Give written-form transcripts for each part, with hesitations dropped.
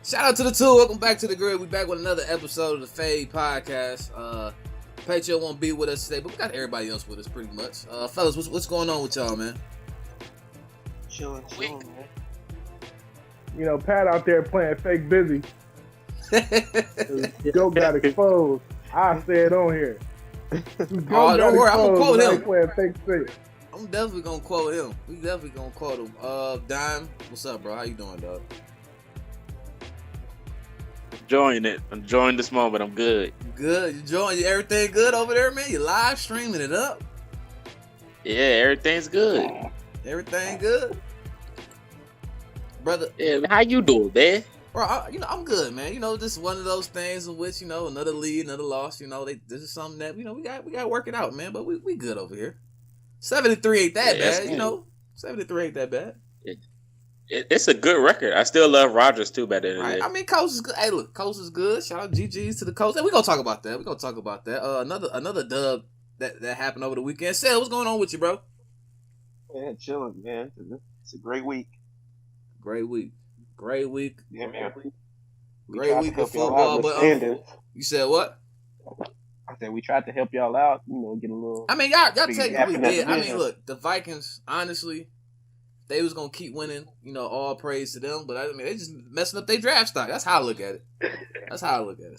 Shout out to the two. Welcome back to the grid. We back with another episode of the Fade Podcast. Patreon won't be with us today, but we got everybody else with us pretty much. Fellas, what's going on with y'all, man? Chilling, man. You know, Pat out there playing fake busy. Joe got exposed. I said on here. Oh, don't worry, I'm gonna quote him. Playing fake sick. I'm definitely gonna quote him. We definitely gonna quote him. Dime, what's up, bro? How you doing, dog? Enjoying it. I'm enjoying this moment. I'm good. Good. You enjoying everything good over there, man? You live streaming it up? Yeah, everything's good. Everything good, brother. Yeah, how you doing, man? Bro, I'm good, man. You know, just one of those things in which, you know, another lead, another loss. You know, this is something that, you know, we got to work it out, man. But we good over here. 73 ain't that bad, you know. 73 ain't that bad. It's a good record. I still love Rodgers too, better than right. I mean, Colts is good. Hey, look, Colts is good. Shout out GGs to the Colts. And we're gonna talk about that. Another dub that happened over the weekend. Sal, what's going on with you, bro? Yeah, chilling, man. It's a great week. Great week. Yeah, man. Great week of football. But you said what? I said we tried to help y'all out. You know, get a little. I mean, y'all technically did. I mean, look, the Vikings, honestly. They was gonna keep winning, you know. All praise to them, but I mean, they just messing up their draft stock. That's how I look at it.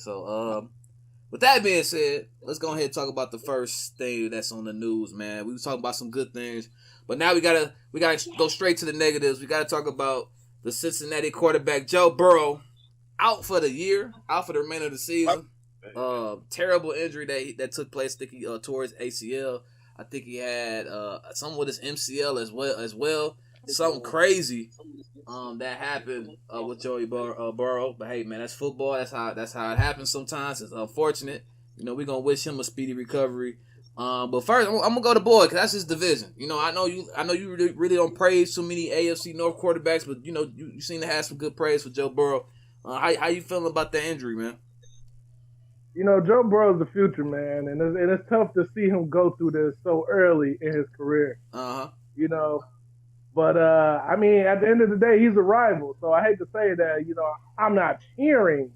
So, with that being said, let's go ahead and talk about the first thing that's on the news, man. We was talking about some good things, but now we gotta go straight to the negatives. We gotta talk about the Cincinnati quarterback Joe Burrow out for the year, out for the remainder of the season. Terrible injury that took place. I think he tore his ACL. I think he had something with his MCL as well. Something crazy that happened with Joey Burrow. But hey, man, that's football. That's how it happens sometimes. It's unfortunate. You know, we're gonna wish him a speedy recovery. But first, I'm gonna go to Boyd because that's his division. You know, I know you really don't praise too many AFC North quarterbacks, but you know you seem to have some good praise for Joe Burrow. How you feeling about that injury, man? You know, Joe Burrow's the future, man, and it's tough to see him go through this so early in his career. You know. But, I mean, at the end of the day, he's a rival. So I hate to say that, you know, I'm not cheering.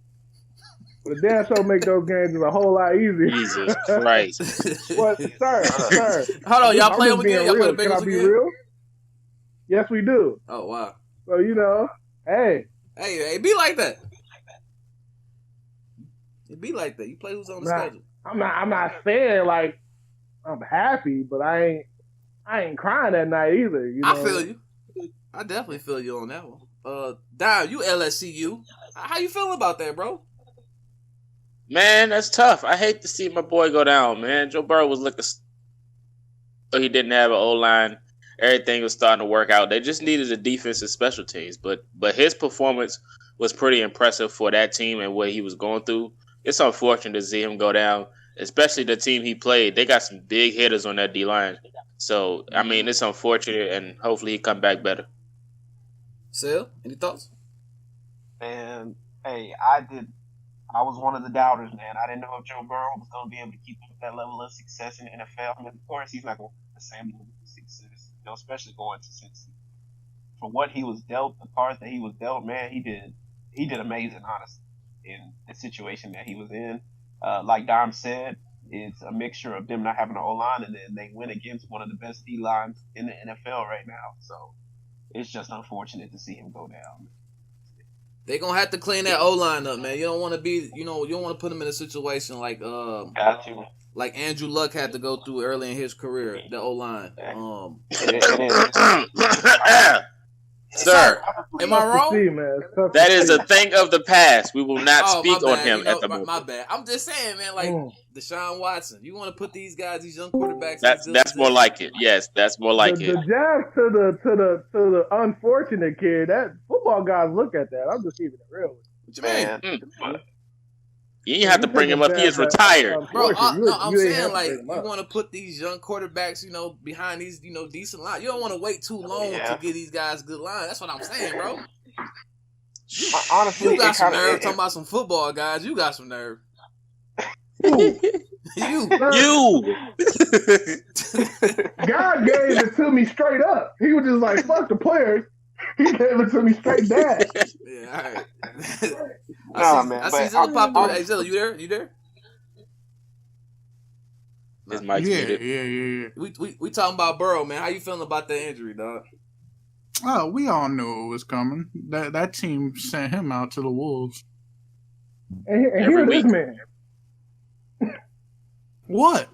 But the damn show make those games a whole lot easier. Jesus Christ. But, sir. Hold on, y'all play them again? Y'all play the Bengals again? Can I be real? Yes, we do. Oh, wow. So, you know, hey. Hey, be like that. It be like that. You play who's on the schedule. I'm not saying, like, I'm happy, but I ain't crying that night either. You know? I feel you. I definitely feel you on that one. Dime, you LSCU. How you feeling about that, bro? Man, that's tough. I hate to see my boy go down, man. Joe Burrow was looking so he didn't have an O-line. Everything was starting to work out. They just needed a defense and special teams. But his performance was pretty impressive for that team and what he was going through. It's unfortunate to see him go down, especially the team he played. They got some big hitters on that D-line. So, I mean, it's unfortunate, and hopefully he come back better. Sil, any thoughts? And, hey, I was one of the doubters, man. I didn't know if Joe Burrow was going to be able to keep up that level of success in the NFL. I mean, of course, he's not going to have the same level of success, you know, especially going to Cincinnati. For what he was dealt, the part that he was dealt, man, he did amazing, honestly, in the situation that he was in. Like Dom said, it's a mixture of them not having an O-line, and then they went against one of the best D-lines in the NFL right now. So it's just unfortunate to see him go down. They're going to have to clean that O-line up, man. You don't want to be, you don't want to put him in a situation like Andrew Luck had to go through early in his career, the O-line. Sir, am I wrong? That is a thing of the past. We will not speak on him at the moment. My bad. I'm just saying, man, like Deshaun Watson. You want to put these guys, these young quarterbacks. That's more like it. Yes, that's more like it. The jab to the unfortunate kid. That football guys look at that. I'm just keeping it real. What you mean? You didn't have to bring him up. He is retired. Bro, I'm saying, like, you want to put these young quarterbacks, you know, behind these, you know, decent lines. You don't want to wait too long to get these guys good lines. That's what I'm saying, bro. Honestly, you got some nerve talking about some football guys. You got some nerve. You. God gave it to me straight up. He was just like, fuck the players. He gave it to me straight back. Yeah, all right. I see Zilla pop through. Hey, Zilla, you there? You there? His mic's muted. Yeah. We talking about Burrow, man. How you feeling about that injury, dog? Oh, we all knew it was coming. That team sent him out to the Wolves. And here this man. What?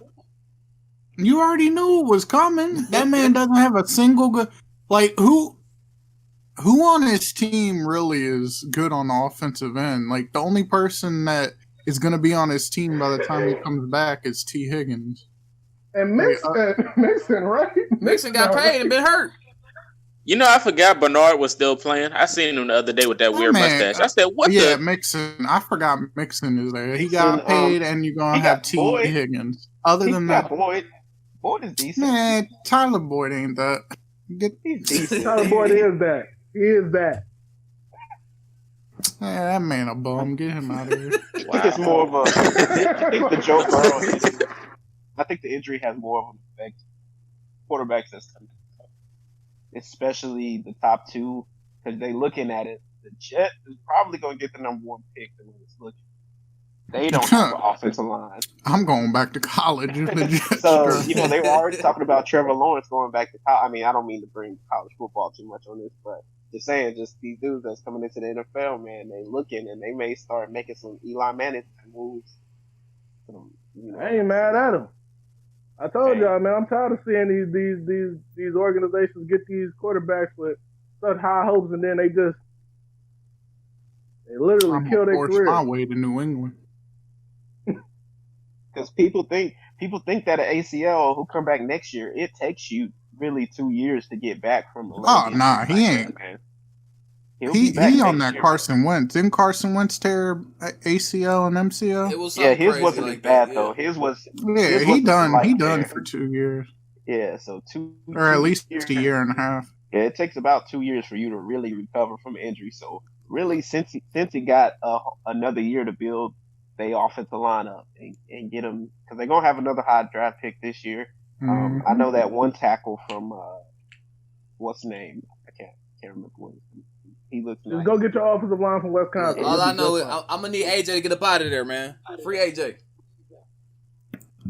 You already knew it was coming. That man doesn't have a single good. Like who on his team really is good on the offensive end? Like the only person that is going to be on his team by the time he comes back is T. Higgins. And Mixon, right? Mixon got paid and been hurt. You know, I forgot Bernard was still playing. I seen him the other day with that weird mustache. I said, "What?" Yeah, Mixon. I forgot Mixon is there. He got paid, and you're gonna have T. Higgins. Other than that, Boyd is decent. Man, Tyler Boyd ain't that. He's decent. Tyler Boyd is that. He is that. Yeah, that man a bum. Get him out of here. I think it's more of a. I think the Joe Burrow. I think the injury has more of an effect. Quarterbacks that's coming, especially the top two, because they looking at it. The Jets is probably going to get the number one pick the way it's looking. They don't have an offensive line. I'm going back to college. So, you know, they were already talking about Trevor Lawrence going back to college. I mean, I don't mean to bring college football too much on this, but just saying, just these dudes that's coming into the NFL, man, they looking and they may start making some Eli Manning moves. You know, I ain't mad at him. I told y'all, man, I'm tired of seeing these organizations get these quarterbacks with such high hopes and then they literally kill their career. My way to New England. Because people think that an ACL who come back next year, it takes you really 2 years to get back from. Oh nah, he ain't. He on that year. Carson Wentz. Didn't Carson Wentz tear ACL and MCL? It was his wasn't like as bad though. His was. Yeah, he done for 2 years. Yeah, so 2 or at least a year and a half. Yeah, it takes about 2 years for you to really recover from injury. So really, since he got another year to build their offensive lineup and get them, because they're gonna have another high draft pick this year. I know that one tackle from what's his name? I can't remember what he looks. Just go get your offensive line from Wisconsin. All I know is I'm gonna need AJ to get up out of there, man. Free AJ.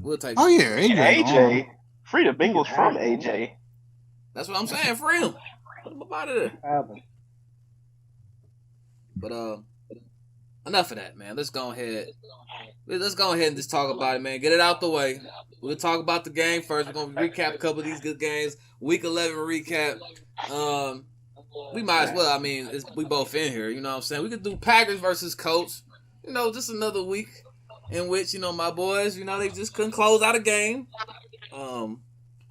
We'll take. Oh yeah, AJ. Free the Bengals from AJ. That's what I'm saying. Free him. Put him up out of there. But enough of that, man. Let's go ahead and just talk about it, man. Get it out the way. We'll talk about the game first. We're gonna recap a couple of these good games. Week 11 recap. We might as well. I mean, we both in here. You know what I'm saying? We could do Packers versus Colts. You know, just another week in which, you know, my boys, you know, they just couldn't close out a game.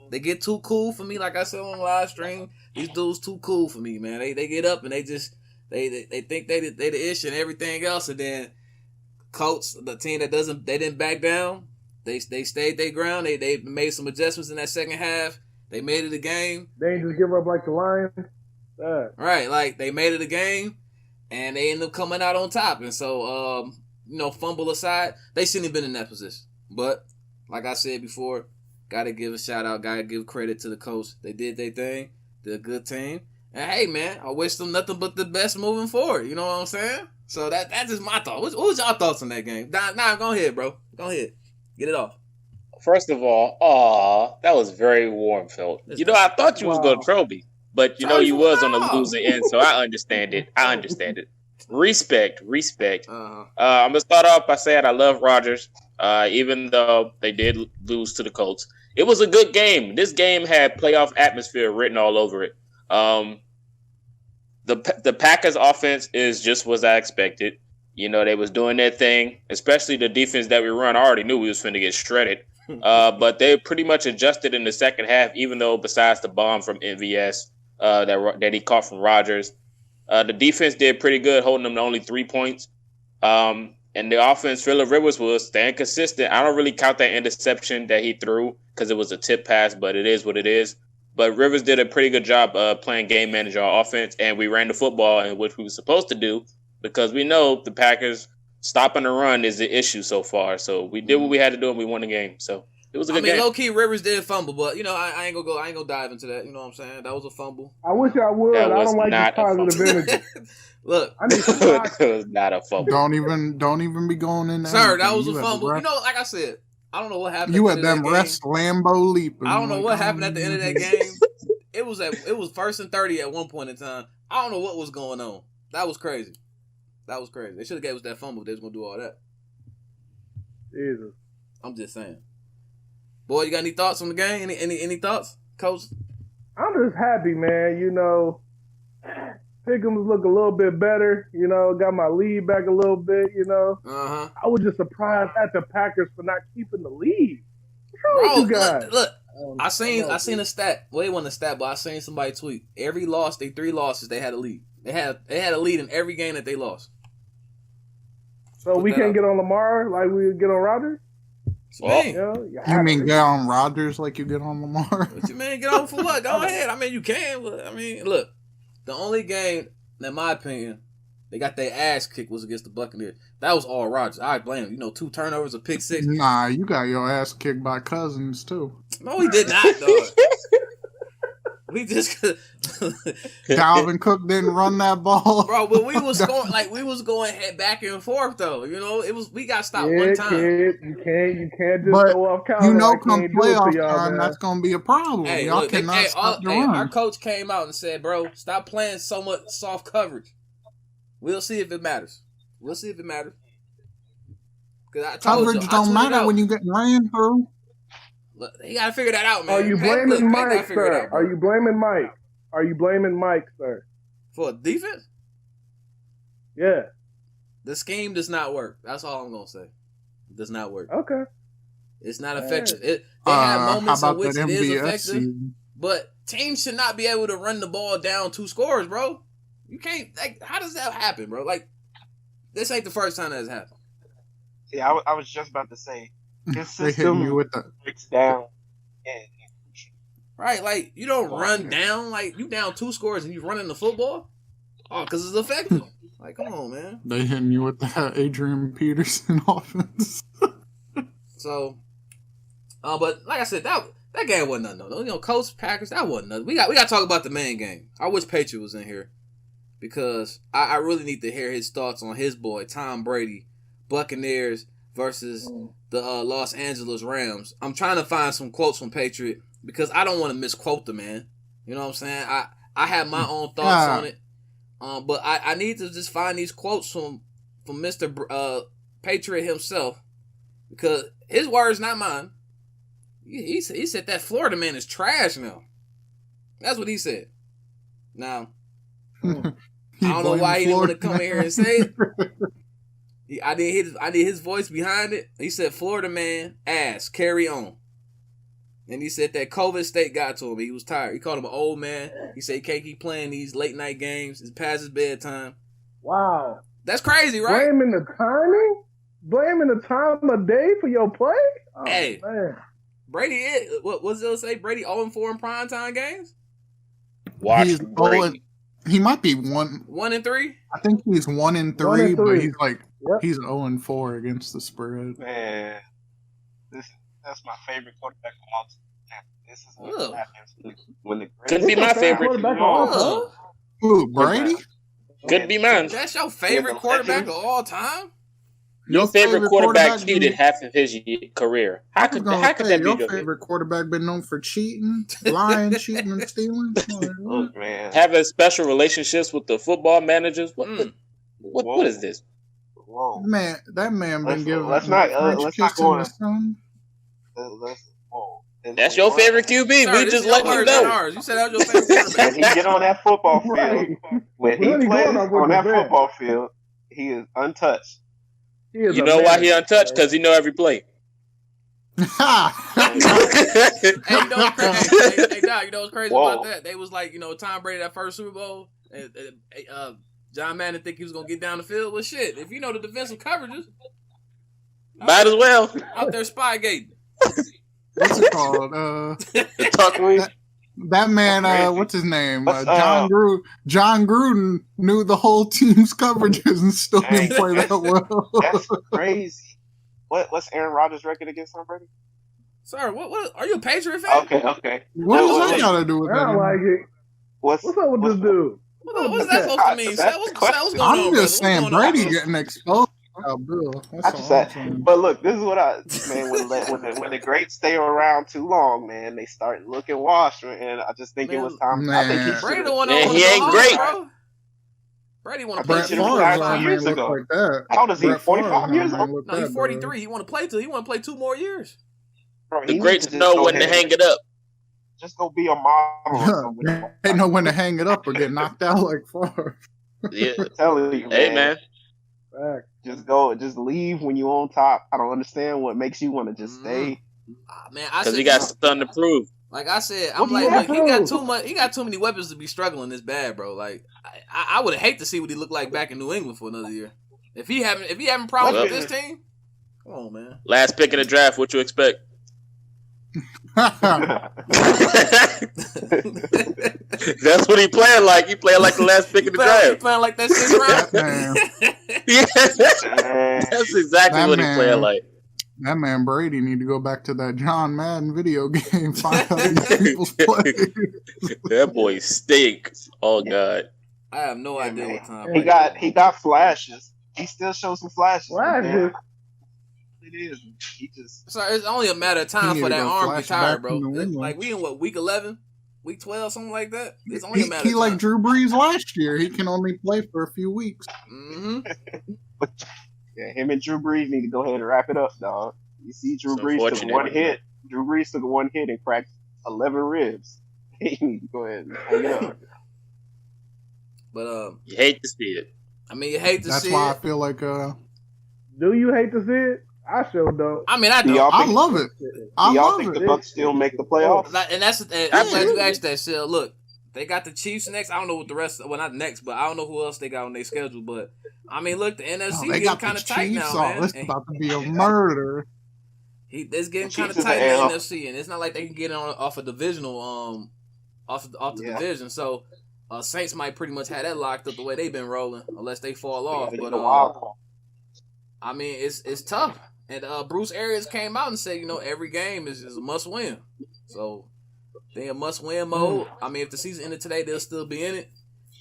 They get too cool for me. Like I said on the live stream, these dudes too cool for me, man. They get up and they just they think they the ish and everything else, and then Colts, the team that they didn't back down. They stayed their ground. They made some adjustments in that second half. They made it a game. They ain't just give up like the Lions. Right, like they made it a game, and they ended up coming out on top. And so, you know, fumble aside, they shouldn't have been in that position. But like I said before, gotta give a shout out, gotta give credit to the coach. They did their thing, they're a good team. And hey, man, I wish them nothing but the best moving forward. You know what I'm saying? So that's just my thought. What was y'all thoughts on that game? Nah, go ahead, bro. Go ahead, get it off. First of all, that was very warm felt. You know, I thought you was gonna troll me. But, you know, you was on the losing end, so I understand it. Respect. I'm going to start off by saying I love Rodgers, even though they did lose to the Colts. It was a good game. This game had playoff atmosphere written all over it. The Packers offense is just what I expected. You know, they was doing their thing, especially the defense that we run. I already knew we was finna get shredded. But they pretty much adjusted in the second half, even though besides the bomb from MVS, that he caught from Rodgers. The defense did pretty good, holding them to only 3 points. And the offense, Phillip Rivers was staying consistent. I don't really count that interception that he threw because it was a tip pass, but it is what it is. But Rivers did a pretty good job playing game manager on offense, and we ran the football, in which we were supposed to do, because we know the Packers stopping the run is the issue so far. So we did what we had to do, and we won the game. So It was a good game. Low key Rivers did fumble, but I ain't gonna dive into that. You know what I'm saying? That was a fumble. I wish I would. I don't like this positive energy. Look, I need some it was not a fumble. Don't even be going in there. Sir, that was a fumble. Like I said, I don't know what happened. You at them rest Lambo leaping. I don't know what happened at the end of that game. It was 1st and 30 at one point in time. I don't know what was going on. That was crazy. They should have gave us that fumble if they was gonna do all that. Jesus. I'm just saying. Boy, you got any thoughts on the game? Any thoughts, Coach? I'm just happy, man. Pick'em's look a little bit better. Got my lead back a little bit. Uh-huh. I was just surprised at the Packers for not keeping the lead. What's wrong with you guys? Look. I seen a stat. Well, it wasn't a stat, but I seen somebody tweet. Every loss, 3 losses, they had a lead. They had a lead in every game that they lost. So we can't get on Lamar like we get on Rodgers? You mean get on Rodgers like you get on Lamar? What you mean get on for what? Go ahead. You can. But, look, the only game, in my opinion, they got their ass kicked was against the Buccaneers. That was all Rodgers. I blame him. 2 turnovers, a pick 6. Nah, you got your ass kicked by Cousins too. No, he did not, dog. We just Dalvin Cook didn't run that ball, bro. But we was going back and forth though. We got stopped one time. You can't just go off counter. Come playoff time, that's gonna be a problem. Hey, y'all cannot stop the run. Our coach came out and said, "Bro, stop playing so much soft coverage. We'll see if it matters. Coverage don't matter when you get ran through." Look, you gotta figure that out, man. Are you blaming Mike, sir? Are you blaming Mike, sir? For defense? Yeah. The scheme does not work. That's all I'm gonna say. It does not work. Okay. It's not effective. They have moments in which it is effective, season? But teams should not be able to run the ball down 2 scores, bro. You can't. How does that happen, bro? This ain't the first time that's happened. See, I was just about to say. His system breaks down. Right, you don't run down. You down 2 scores and you running the football? Oh, because it's effective. Come on, man. They hitting you with that Adrian Peterson offense. So, but like I said, that game wasn't nothing. No, Colts, Packers, that wasn't nothing. We got to talk about the main game. I wish Patriot was in here because I really need to hear his thoughts on his boy Tom Brady, Buccaneers versus the Los Angeles Rams. I'm trying to find some quotes from Patriot because I don't want to misquote the man. You know what I'm saying? I have my own thoughts on it. But I need to just find these quotes from Mr. Patriot himself because his words, not mine. He said that Florida man is trash now. That's what he said. Now, I don't know why he didn't want to come in here and say it. I did his voice behind it. He said, Florida man, ass, carry on. And he said that COVID state got to him. He was tired. He called him an old man. He said he can't keep playing these late night games. It's past his bedtime. Wow. That's crazy, right? Blaming the timing? Blaming the time of day for your play? Oh, hey, man. Brady, what does it say? Brady 0-4 in primetime games? Watch Brady. He might be 1-3. I think he's 1-3, but he's he's 0-4 against the spread. Man, that's my favorite quarterback of all time. This is what happens when the could be my favorite quarterback of all time. Who, Brady? Could be mine. That's your favorite quarterback of all time? Your favorite quarterback cheated half of his career. How could that be your favorite quarterback been known for cheating, lying, cheating, and stealing? Look, man. Having special relationships with the football managers. What is this? Whoa. Man, that man been giving. Let's not go on. That's your favorite QB. Sorry, we just let you know. You said that was your favorite quarterback. When he get on that football field, when he plays on that football field, he is untouched. You know why he untouched? Because he know every play. Hey, you know what's crazy about that? They was like, Tom Brady that first Super Bowl, and John Madden think he was gonna get down the field. Well, shit, if you know the defensive coverages, might as well out there spygating. What's it called? That man, what's his name? John Gruden knew the whole team's coverages and still didn't play that well. That's crazy. What's Aaron Rodgers' record against Tom Brady? Sorry, what? Are you a Patriot fan? Okay. What does that got to do with that? I don't like it. What's up with this dude? What's that supposed to mean? What's going on, I'm just brother? saying Brady getting exposed. That's all I'm saying. But look, this is what when the greats stay around too long, man, they start looking washed, and I just think it was time. I think he Brady he ain't great. Bro. Brady want to play Brett Favre 5 years ago. Like that. How old is he? 45 years old? No, he's 43. He want to play 2 more years. Bro, the greats know when to hang it up. Just go be a model. They know when to hang it up or get knocked out like Favre. Yeah, telling you, hey man. Just leave when you're on top. I don't understand what makes you want to just stay. Man, because he got something to prove. Like I said, I'm like, look, he got too much. He got too many weapons to be struggling this bad, bro. Like, I would hate to see what he looked like back in New England for another year. If he having problems with this team, come on, man. Last pick in the draft, what you expect? That's what he playing like. He playing like the last pick in the draft. He playing like that 6th round. Yeah. That's exactly what he playing like. That man Brady need to go back to that John Madden video game. Find out these people's plays. That boy stink. Oh God. I have no idea what time. He got flashes. He still shows some flashes. Flashes. It is. He just. So it's only a matter of time for that arm to retire, bro. Like we in week 11, week 12, something like that. It's only a matter. He of time. like Drew Brees last year. He can only play for a few weeks. Mm-hmm. Yeah, him and Drew Brees need to go ahead and wrap it up, dog. You see, Drew Brees took one hit. Drew Brees took one hit and cracked 11 ribs. He need to go ahead and hang it up. But you hate to see it. I mean, you hate to see it. That's why I feel like Do you hate to see it? I sure don't. I mean, I do. I love it. Y'all think the Bucks still make the playoffs? And I'm glad you asked that shit. Look, they got the Chiefs next. I don't know what the rest. Well, not next, but I don't know who else they got on their schedule. But I mean, look, the NFC getting kind of tight now, man. It's about to be a murder. It's getting kind of tight in the NFC, and it's not like they can get on off a divisional, off the division. So Saints might pretty much have that locked up the way they've been rolling, unless they fall off. But I mean, it's tough. And Bruce Arians came out and said, every game is a must win. So they in must win mode. I mean, if the season ended today, they'll still be in it.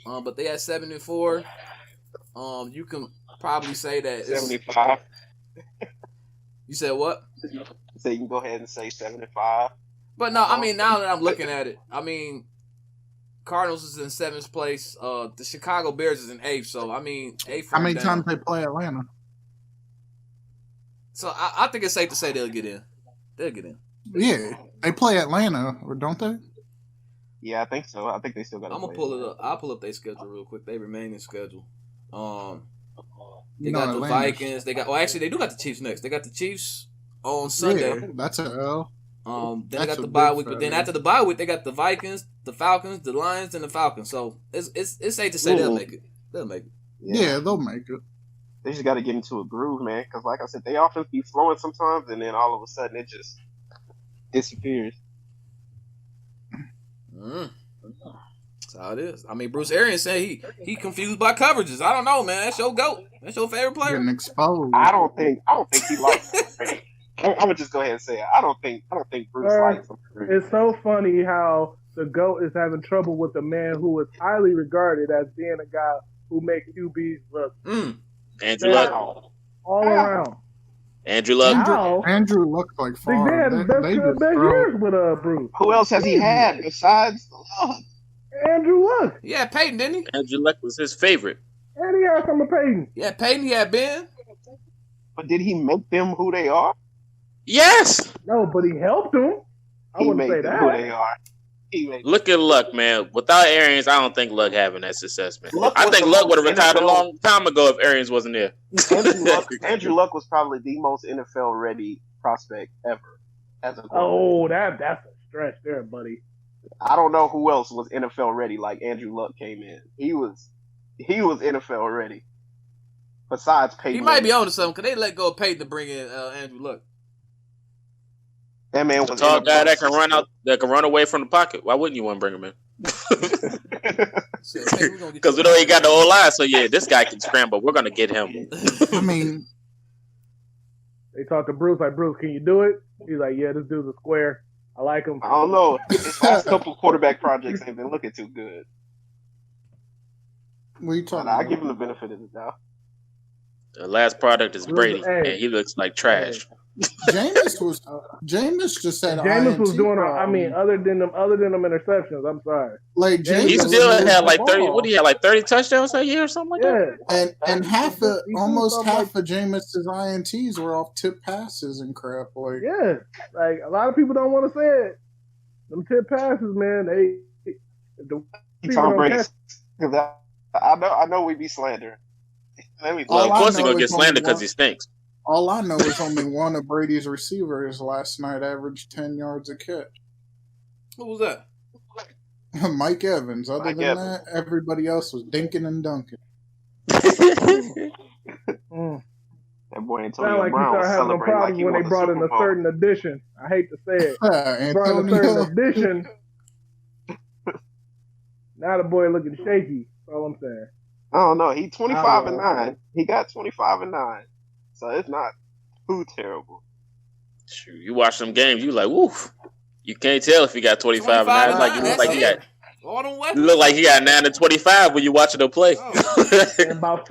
But they at 7-4. You can probably say that 75. You said what? So you can go ahead and say 75. But no, I mean, now that I'm looking at it, I mean, Cardinals is in 7th place. The Chicago Bears is in 8th. So I mean, 8th. How many times they play Atlanta? So I think it's safe to say they'll get in. They'll get in. Yeah, they play Atlanta, or don't they? Yeah, I think so. I think they still got. I'm gonna pull it up. I'll pull up their schedule real quick. They remaining schedule. They got the Vikings. They got. Well, actually, they do got the Chiefs next. They got the Chiefs on Sunday. Yeah, that's an L. Then they got the bye week, but then after the bye week, they got the Vikings, the Falcons, the Lions, and the Falcons. So it's safe to say they'll make it. They'll make it. Yeah, they'll make it. They just got to get into a groove, man. Because, like I said, they often be flowing sometimes, and then all of a sudden it just disappears. That's how it is. I mean, Bruce Arians said he confused by coverages. I don't know, man. That's your GOAT. That's your favorite player. Getting exposed. I don't think he likes it. I'm gonna just go ahead and say it. I don't think Bruce likes him. It's so funny how the GOAT is having trouble with a man who is highly regarded as being a guy who makes QBs look. Andrew Luck. All around. Andrew Luck. Andrew Luck like far. They had his best years with Bruce. Who else has he had besides Luck? Andrew Luck. Yeah, Peyton, didn't he? Andrew Luck was his favorite. And he had some of Peyton. Yeah, Peyton, he had Ben. But did he make them who they are? Yes. No, but he helped them. I wouldn't say that. Who they are. Look at Luck, man. Without Arians, I don't think Luck having that success, man. I think Luck would have retired a long time ago if Arians wasn't there. Andrew Luck was probably the most NFL ready prospect ever. As a that's a stretch there, buddy. I don't know who else was NFL ready like Andrew Luck came in. He was NFL ready. Besides Peyton, he might be on to something because they let go of Peyton to bring in Andrew Luck. That man was a tall guy that can run away from the pocket. Why wouldn't you want to bring him in? Because we know he got the old line. So yeah, this guy can scramble. We're gonna get him. I mean, They talked to Bruce, like, Bruce, can you do it? He's like, yeah, this dude's a square. I like him. I don't know. His last couple quarterback projects ain't been looking too good. What are you talking I about? give him the benefit of the doubt. The last product is Brady, and he looks like trash. Jameis just said Jameis was doing. Other than them interceptions. I'm sorry. Like Jameis he still had like 30. What do you have, like 30 touchdowns that year or something like that? And almost half of Jameis's INTs were off tip passes and crap. Like like a lot of people don't want to say it. Them tip passes, man. Tom Brady. I know we be slandered. Well, of course he's gonna get slandered because he stinks. All I know is only one of Brady's receivers last night averaged 10 yards a catch. Who was that? Mike Evans. Other than that, everybody else was dinking and dunking. That boy Antonio Brown was celebrating like he when won they brought in a certain edition. I hate to say it. Brought in a certain edition. Now the boy looking shaky. That's all I'm saying. I don't know. He 25-9. He got 25-9. So it's not too terrible. Shoot, you watch some games, you like, woof. You can't tell if he got 25-9. It's like you look like he got. You look like he got 9-25 when you watching him play. Oh. and about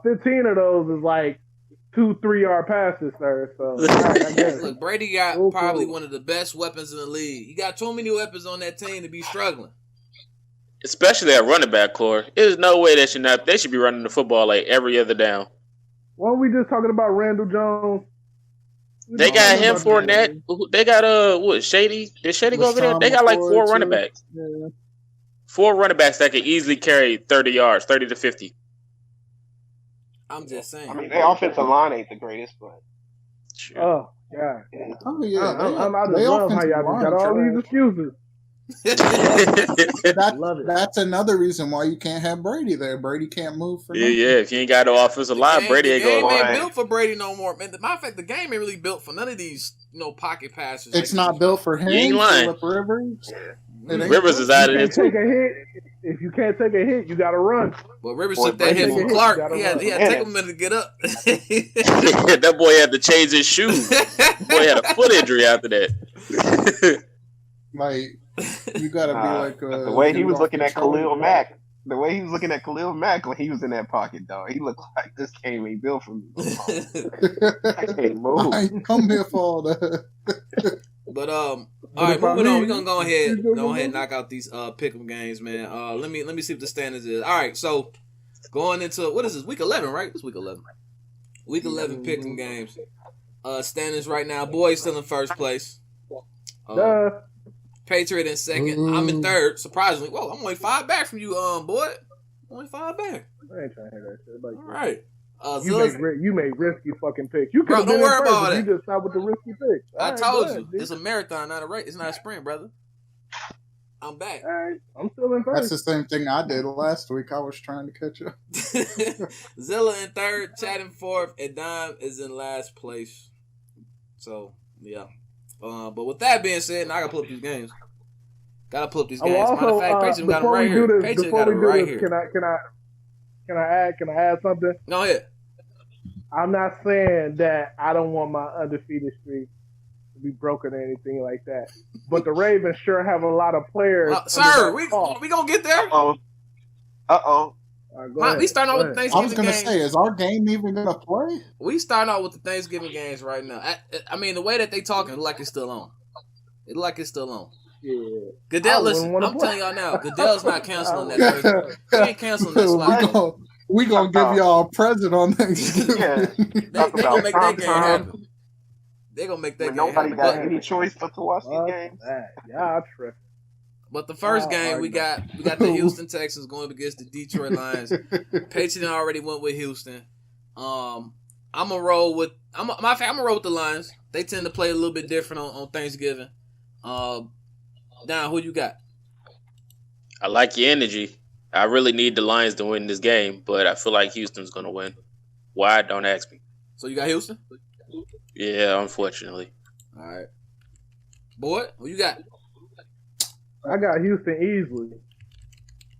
15 of those is like 2-3 yard passes, sir. So I guess. Look, Brady got probably one of the best weapons in the league. He got too many weapons on that team to be struggling. Especially at running back core. There's no way they should be running the football like every other down. Weren't we just talking about Randall Jones? They got him for net. They got Shady. Did Shady go over there? They got like 4 running backs. Yeah. 4 running backs that could easily carry 30 yards, 30 to 50. I'm just saying. I mean, their offensive line ain't the greatest, but. Sure. Oh, yeah. Oh, yeah. I just love how y'all got all these excuses. That's another reason why you can't have Brady there. Brady can't move for nothing. Yeah. If you ain't got no offensive line, Brady ain't going. The game ain't built for Brady no more. Man, matter of fact, the game ain't really built for none of these, pocket passes. It's not built for him. You ain't lying. Rivers. Rivers is out of there too. If you can't take a hit, you got to run. But Rivers took that hit from Clark. He had to take a minute to get up. That boy had to change his shoes. Boy had a foot injury after that. You gotta be like the way he was looking at Khalil Mack. The way he was looking at Khalil Mack when he was in that pocket, dog. He looked like this game ain't built for me. I can't move. I ain't come here for all that. But all right, moving on. We're gonna go ahead and knock out these pick'em games, man. Let me see what the standings is. All right, so going into what is this? Week 11, right? It's week 11. Week 11 pick'em games. Standings right now. Boys still in first place. Patriot in second. I'm in third. Surprisingly, whoa! I'm only 5 back from you, boy. Only 5 back. I ain't trying to hear that shit. Like, all right. You made risky fucking picks. You bro, don't worry about it. You just stopped with the risky picks. I told you, it's a marathon, not a race. It's not a sprint, brother. I'm back. All right, I'm still in first. That's the same thing I did last week. I was trying to catch up. Zilla in third, Chad in fourth, and Dime is in last place. So yeah. But with that being said, now I gotta pull up these games. Gotta pull up these games. Matter of fact, Patriot got them right here. Patriot got them right here. Can I add something? Go ahead. I'm not saying that I don't want my undefeated streak to be broken or anything like that. But the Ravens sure have a lot of players. Sir, we gonna get there. Uh-oh. Right, we starting out with the Thanksgiving games. I was going to say, is our game even going to play? We starting out with the Thanksgiving games right now. I mean, the way that they talking, it look like it's still on. It look like it's still on. Yeah. Goodell, listen, I'm telling y'all now, Goodell's not canceling that. He ain't canceling that slot. We gonna give y'all a present on Thanksgiving. Yeah. They gonna make that game happen. They gonna make that game happen. Nobody got any choice but to watch these games. Yeah, tripping. But the first game we got the Houston Texans going against the Detroit Lions. Patriot already went with Houston. I'm gonna roll with I'm gonna roll with the Lions. They tend to play a little bit different on Thanksgiving. Don, who you got? I like your energy. I really need the Lions to win this game, but I feel like Houston's gonna win. Why? Don't ask me. So you got Houston? Yeah, unfortunately. All right. Boy, who you got? I got Houston easily.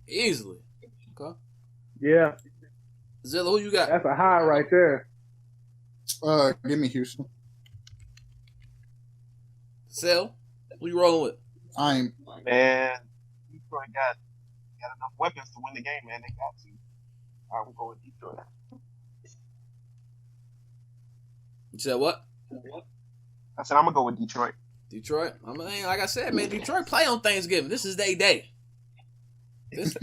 Easily? Okay. Yeah. Zilla, who you got? That's a high right there. Give me Houston. Sell, who you rolling with? I ain't. Man, Detroit got enough weapons to win the game, man. They got to. I'm going Detroit. You said what? I said I'm gonna go with Detroit. Detroit. I mean, like I said, man, Detroit play on Thanksgiving. This is their day. This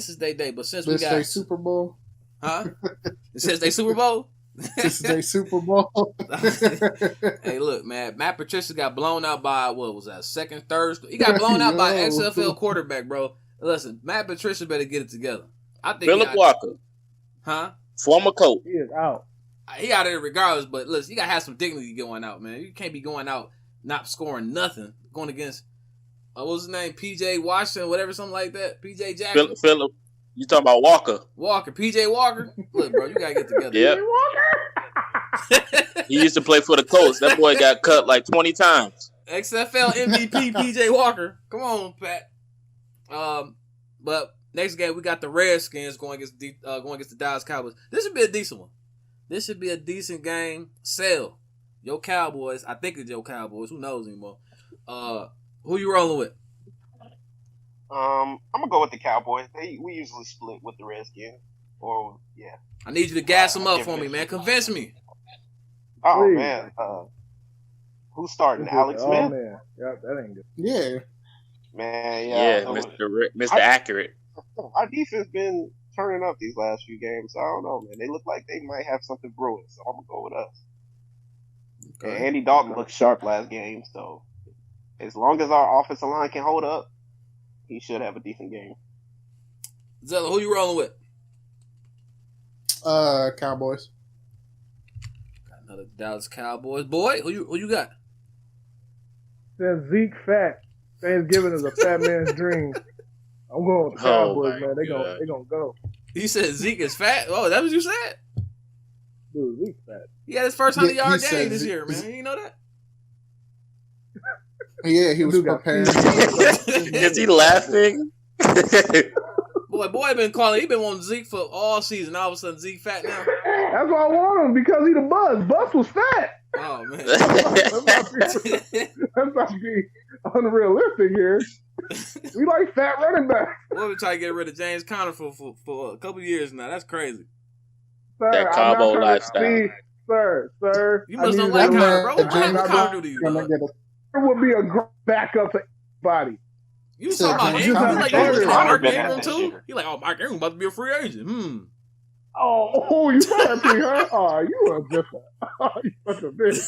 is their day. But since we got their Super Bowl, huh? It says they Super Bowl. This is their Super Bowl. Hey, look, man, Matt Patricia got blown out by what was that? Second, third. He got blown out by an XFL quarterback, bro. Listen, Matt Patricia better get it together. I think Philip Walker, huh? former coach. He is out. He out of there regardless, but listen, you gotta have some dignity going out, man. You can't be going out not scoring nothing, going against what was his name, PJ Washington, whatever, something like that. PJ Jackson. Philip, you talking about Walker? PJ Walker. Look, bro, you gotta get together. Yep. He used to play for the Colts. That boy got cut like 20 times. XFL MVP PJ Walker. Come on, Pat. But next game we got the Redskins going against the Dallas Cowboys. This should be a decent one. This should be a decent game. Sell. Your Cowboys. I think it's your Cowboys. Who knows anymore? Who you rolling with? I'm gonna go with the Cowboys. We usually split with the Redskins. Or yeah. I need you to gas them up for me, man. Convince me. Oh Please. man. Who's starting? Alex Smith? Oh man. Yeah, that ain't good. Yeah. Man, Yeah, yeah. Mr. Accurate. Our defense been turning up these last few games. So I don't know, man. They look like they might have something brewing. So I'm gonna go with us. Okay. And Andy Dalton looked sharp last game, so as long as our offensive line can hold up, he should have a decent game. Zella, who you rolling with? Cowboys. Got another Dallas Cowboys. Boy, who you got? Since Zeke fat, Thanksgiving is a fat man's dream. I'm going with the Cowboys, man. They gonna go. You said Zeke is fat? Oh, that what you said? Dude, Zeke's fat. He had his first 100-yard he game this said year, man. You know that? Yeah, he was preparing. Is he laughing? Boy been calling. He been wanting Zeke for all season. All of a sudden, Zeke fat now. That's why I want him, because he the Buzz. Buzz was fat. Oh man, Let's not be unrealistic here. We like fat running backs. Boy, we trying to get rid of James Conner for a couple years now. That's crazy. Sir, That combo lifestyle. Sir. You must don't like Conner, bro. What Conner do to you, bro? There would be a great backup for anybody. You talking about James Ingram? You like Conner Mark been Ingram that too? year. You like, oh, Mark Ingram about to be a free agent? Oh, you saw that thing, huh? Oh, you are different. Oh, you such a bitch.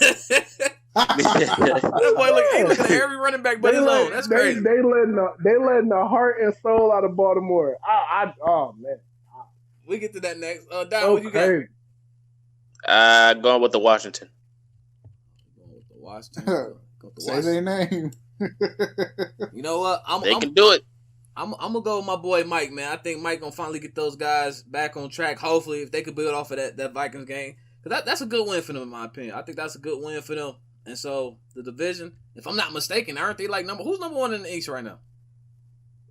That boy look at every running back but his own. That's crazy. They letting the heart and soul out of Baltimore. Oh man. We get to that next. Don, what you got? Going with the Washington. Going with the Washington. Say their name. You know what? They can do it. I'm gonna go with my boy Mike, man. I think Mike gonna finally get those guys back on track. Hopefully, if they could build off of that Vikings game, because that's a good win for them, in my opinion. I think that's a good win for them. And so the division, if I'm not mistaken, aren't they like who's number one in the East right now?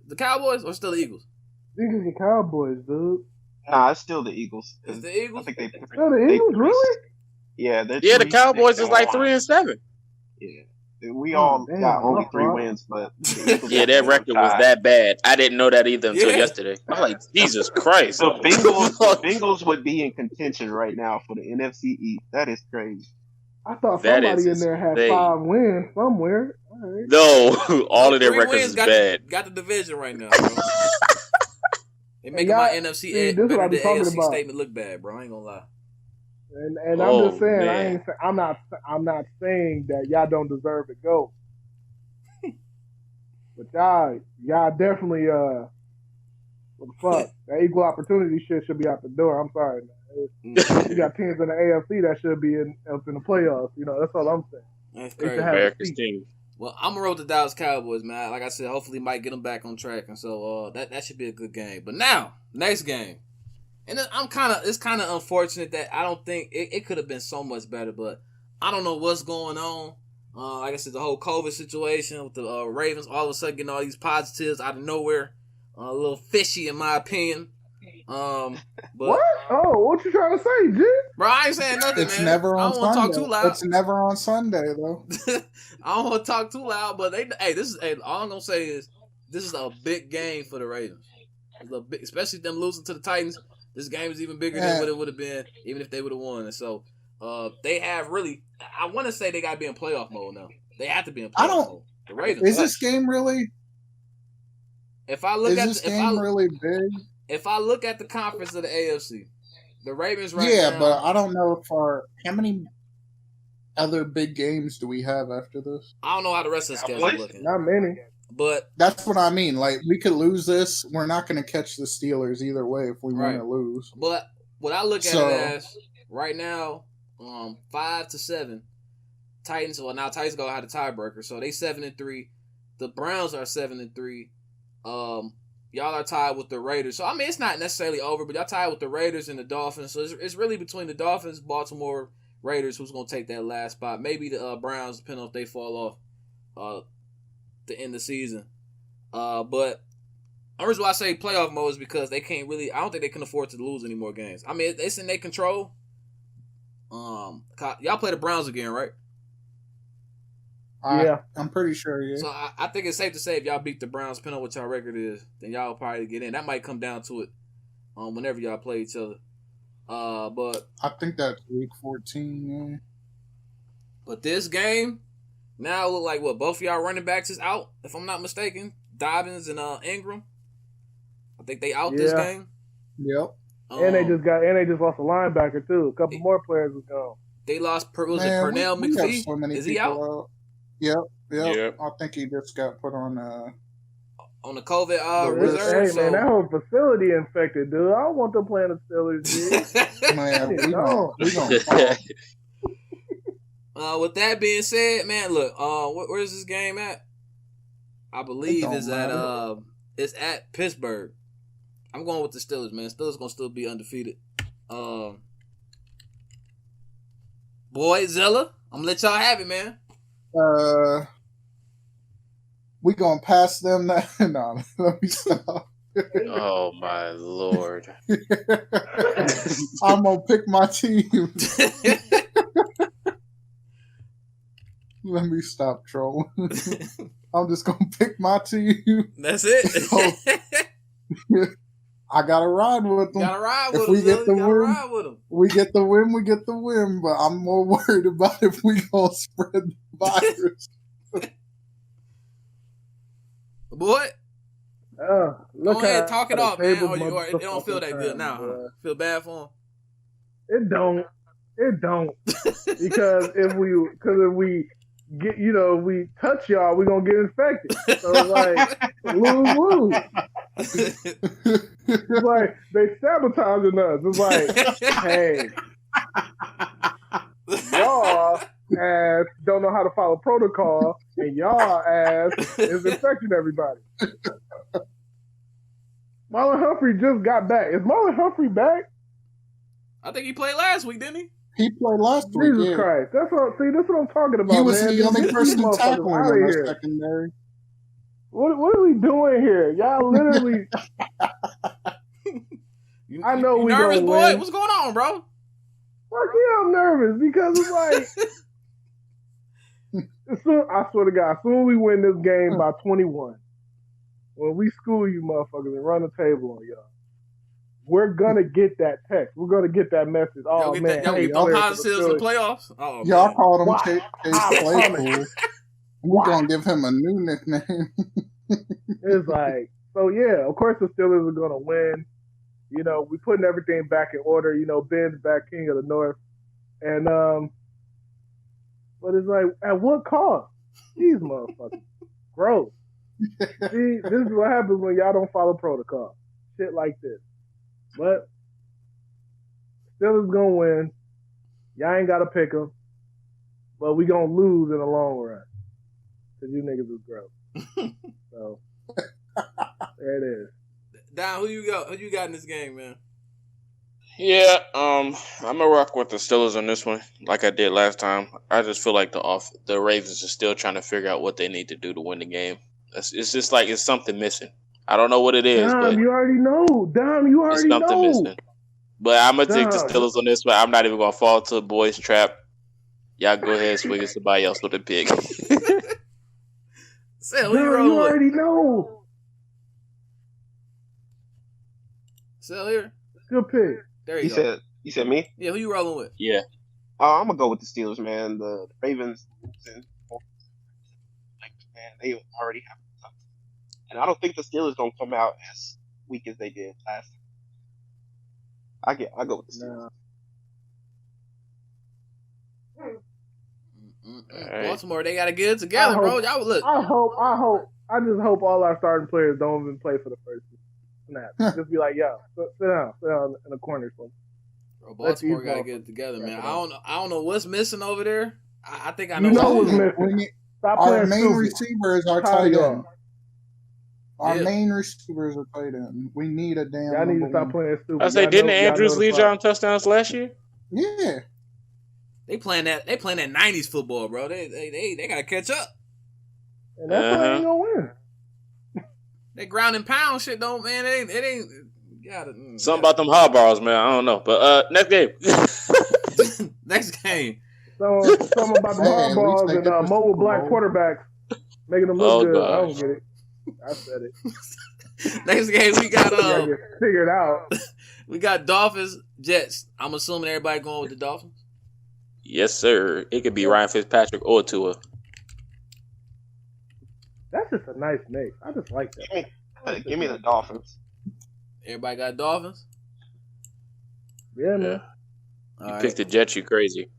The Cowboys or still the Eagles? These are the Cowboys, dude. Nah, it's still the Eagles. It's the Eagles. I think they. Still the Eagles, really? Yeah, The Cowboys is like 3-7. Yeah. We all got only 3 wins, but Yeah, their record was that bad. I didn't know that either until yesterday. I'm like, Jesus Christ. The Bengals would be in contention right now for the NFC East. That is crazy. I thought That somebody is in there had insane. 5 wins somewhere. All right. No, all of their 3 records wins is got bad. Got the division right now, bro. They making my NFC this is what better I'm than talking AFC about. statement look bad, bro. I ain't gonna lie. And I'm just saying, I'm not saying that y'all don't deserve to go. But y'all definitely what the fuck? That equal opportunity shit should be out the door. I'm sorry, man. You got teams in the AFC that should be up in the playoffs. You know, that's all I'm saying. That's They should crazy. have a America's seat. team. Well, I'm gonna roll with the Dallas Cowboys, man. Like I said, hopefully Mike get them back on track, and so that should be a good game. But now, next game, and it's kind of unfortunate that I don't think it could have been so much better, but I don't know what's going on. Like I said, the whole COVID situation with the Ravens, all of a sudden getting all these positives out of nowhere, a little fishy in my opinion. But what? Oh, what you trying to say, G? Bro, I ain't saying nothing, It's man. never on I don't want to talk Sunday. too loud. It's never on Sunday, though. I don't want to talk too loud, but all I'm gonna say is this is a big game for the Ravens. It's a big, especially them losing to the Titans. This game is even bigger than what it would have been, even if they would have won. And so, they have really. I want to say they got to be in playoff mode now. They have to be in playoff mode. The Ravens. Is this game really? If I look at this game really big? If I look at the conference of the AFC, the Ravens now. Yeah, but I don't know how many other big games do we have after this? I don't know how the rest of the schedule is looking. Not many. But that's what I mean. Like, we could lose this. We're not going to catch the Steelers either way if we want to lose. But what I look at it as right now, 5-7, Titans. Well, now Titans go have a tiebreaker, so they 7-3. The Browns are 7-3. Y'all are tied with the Raiders. So I mean, it's not necessarily over, but y'all tied with the Raiders and the Dolphins. So it's really between the Dolphins, Baltimore, Raiders, who's gonna take that last spot. Maybe the Browns, depending on if they fall off. To end the season. But the reason why I say playoff mode is because they can't really. I don't think they can afford to lose any more games. I mean, it's in their control. Y'all play the Browns again, right? Yeah, I'm pretty sure. Yeah. So I think it's safe to say if y'all beat the Browns, depending on what y'all record is, then y'all will probably get in. That might come down to it. Whenever y'all play each other. But I think that's week 14. Yeah. But this game. Now it look like what both of y'all running backs is out, if I'm not mistaken. Dobbins and Ingram. I think they out this game. Yep. And they just lost a linebacker too. A couple more players was gone. They lost Pernell McPhee? So is he out? Yep. I think he just got put on the COVID reserve. Hey man, that whole facility infected, dude. I don't want them playing the Steelers, dude. Man, we gonna fall. With that being said, man, look, where's this game at? I believe it's at Pittsburgh. I'm going with the Steelers, man. Steelers gonna still be undefeated. Boy, Zilla, I'm gonna let y'all have it, man. We gonna pass them now. No, let me stop. Oh my Lord. I'm gonna pick my team. Let me stop trolling. I'm just gonna pick my team. That's it. I gotta ride with them. If we get the win, we get the win. We get the win. But I'm more worried about if we gonna spread the virus. Boy, go ahead, talk it off, man. Or it don't feel that good now. Huh? Feel bad for him? It don't. Because if we get, we touch y'all, we gonna get infected. So it's like lose. It's like they sabotaging us. It's like, hey, y'all ass don't know how to follow protocol, and y'all ass is infecting everybody. Marlon Humphrey just got back. Is Marlon Humphrey back? I think he played last week, didn't he? He played last week. Jesus Christ. That's what I'm talking about. He was man. the only person tackling in the secondary. What are we doing here? Y'all literally. I know we nervous, gonna boy. win. What's going on, bro? Fuck yeah, I'm nervous because it's like. I swear to God, soon we win this game by 21. When we school you motherfuckers and run the table on y'all, we're gonna get that text. We're gonna get that message. Oh man, y'all get them positives in the playoffs. Oh, y'all called him Chase Claypool. We're gonna give him a new nickname. It's like, so yeah, of course the Steelers are gonna win. We putting everything back in order. Ben's back, king of the North, and but it's like, at what cost? These motherfuckers, gross. See, this is what happens when y'all don't follow protocol. Shit like this. But Steelers gonna win. Y'all ain't gotta pick them, but we gonna lose in the long run because you niggas is gross. So there it is. Don, who you got in this game, man? Yeah, I'm gonna rock with the Steelers on this one, like I did last time. I just feel like the Ravens are still trying to figure out what they need to do to win the game. It's just like it's something missing. I don't know what it is, but you already know. You it's already something know. missing. But I'm gonna take the Steelers on this one. I'm not even gonna fall to the boys' trap. Y'all go ahead and swing at somebody else with a pick. Sal, you already know. Sal here. Good pick. There you go. You said me? Yeah, who you rolling with? Yeah. I'm gonna go with the Steelers, man. The Ravens, man, they already have something. And I don't think the Steelers gonna come out as weak as they did last time. I go with the Steelers. Right. Baltimore, they gotta get it together, bro. Y'all look. I just hope all our starting players don't even play for the first snap. Just be like, yo, sit down in the corner for me. Bro, Baltimore gotta get it together, man. I don't know what's missing over there. I think I know. You know what's missing. Our main receivers are tight end. Our main receivers are tight end. We need a damn. I need to stop playing stupid. I say, didn't Andrews lead y'all in touchdowns last year? Yeah. They playing that '90s football, bro. They gotta catch up. And that's why ain't gonna win. They ground and pound shit, though, man. It ain't. Something about them hard balls, man. I don't know. But next game. Next game. Something about the hard balls and mobile black quarterbacks making them look good. Gosh. I don't get it. I said it. Next game we got figured out. We got Dolphins, Jets. I'm assuming everybody going with the Dolphins. Yes, sir. It could be Ryan Fitzpatrick or Tua. That's just a nice mix. I just like that. Give me the Dolphins. Everybody got Dolphins? Yeah, man. You picked the Jets, you crazy.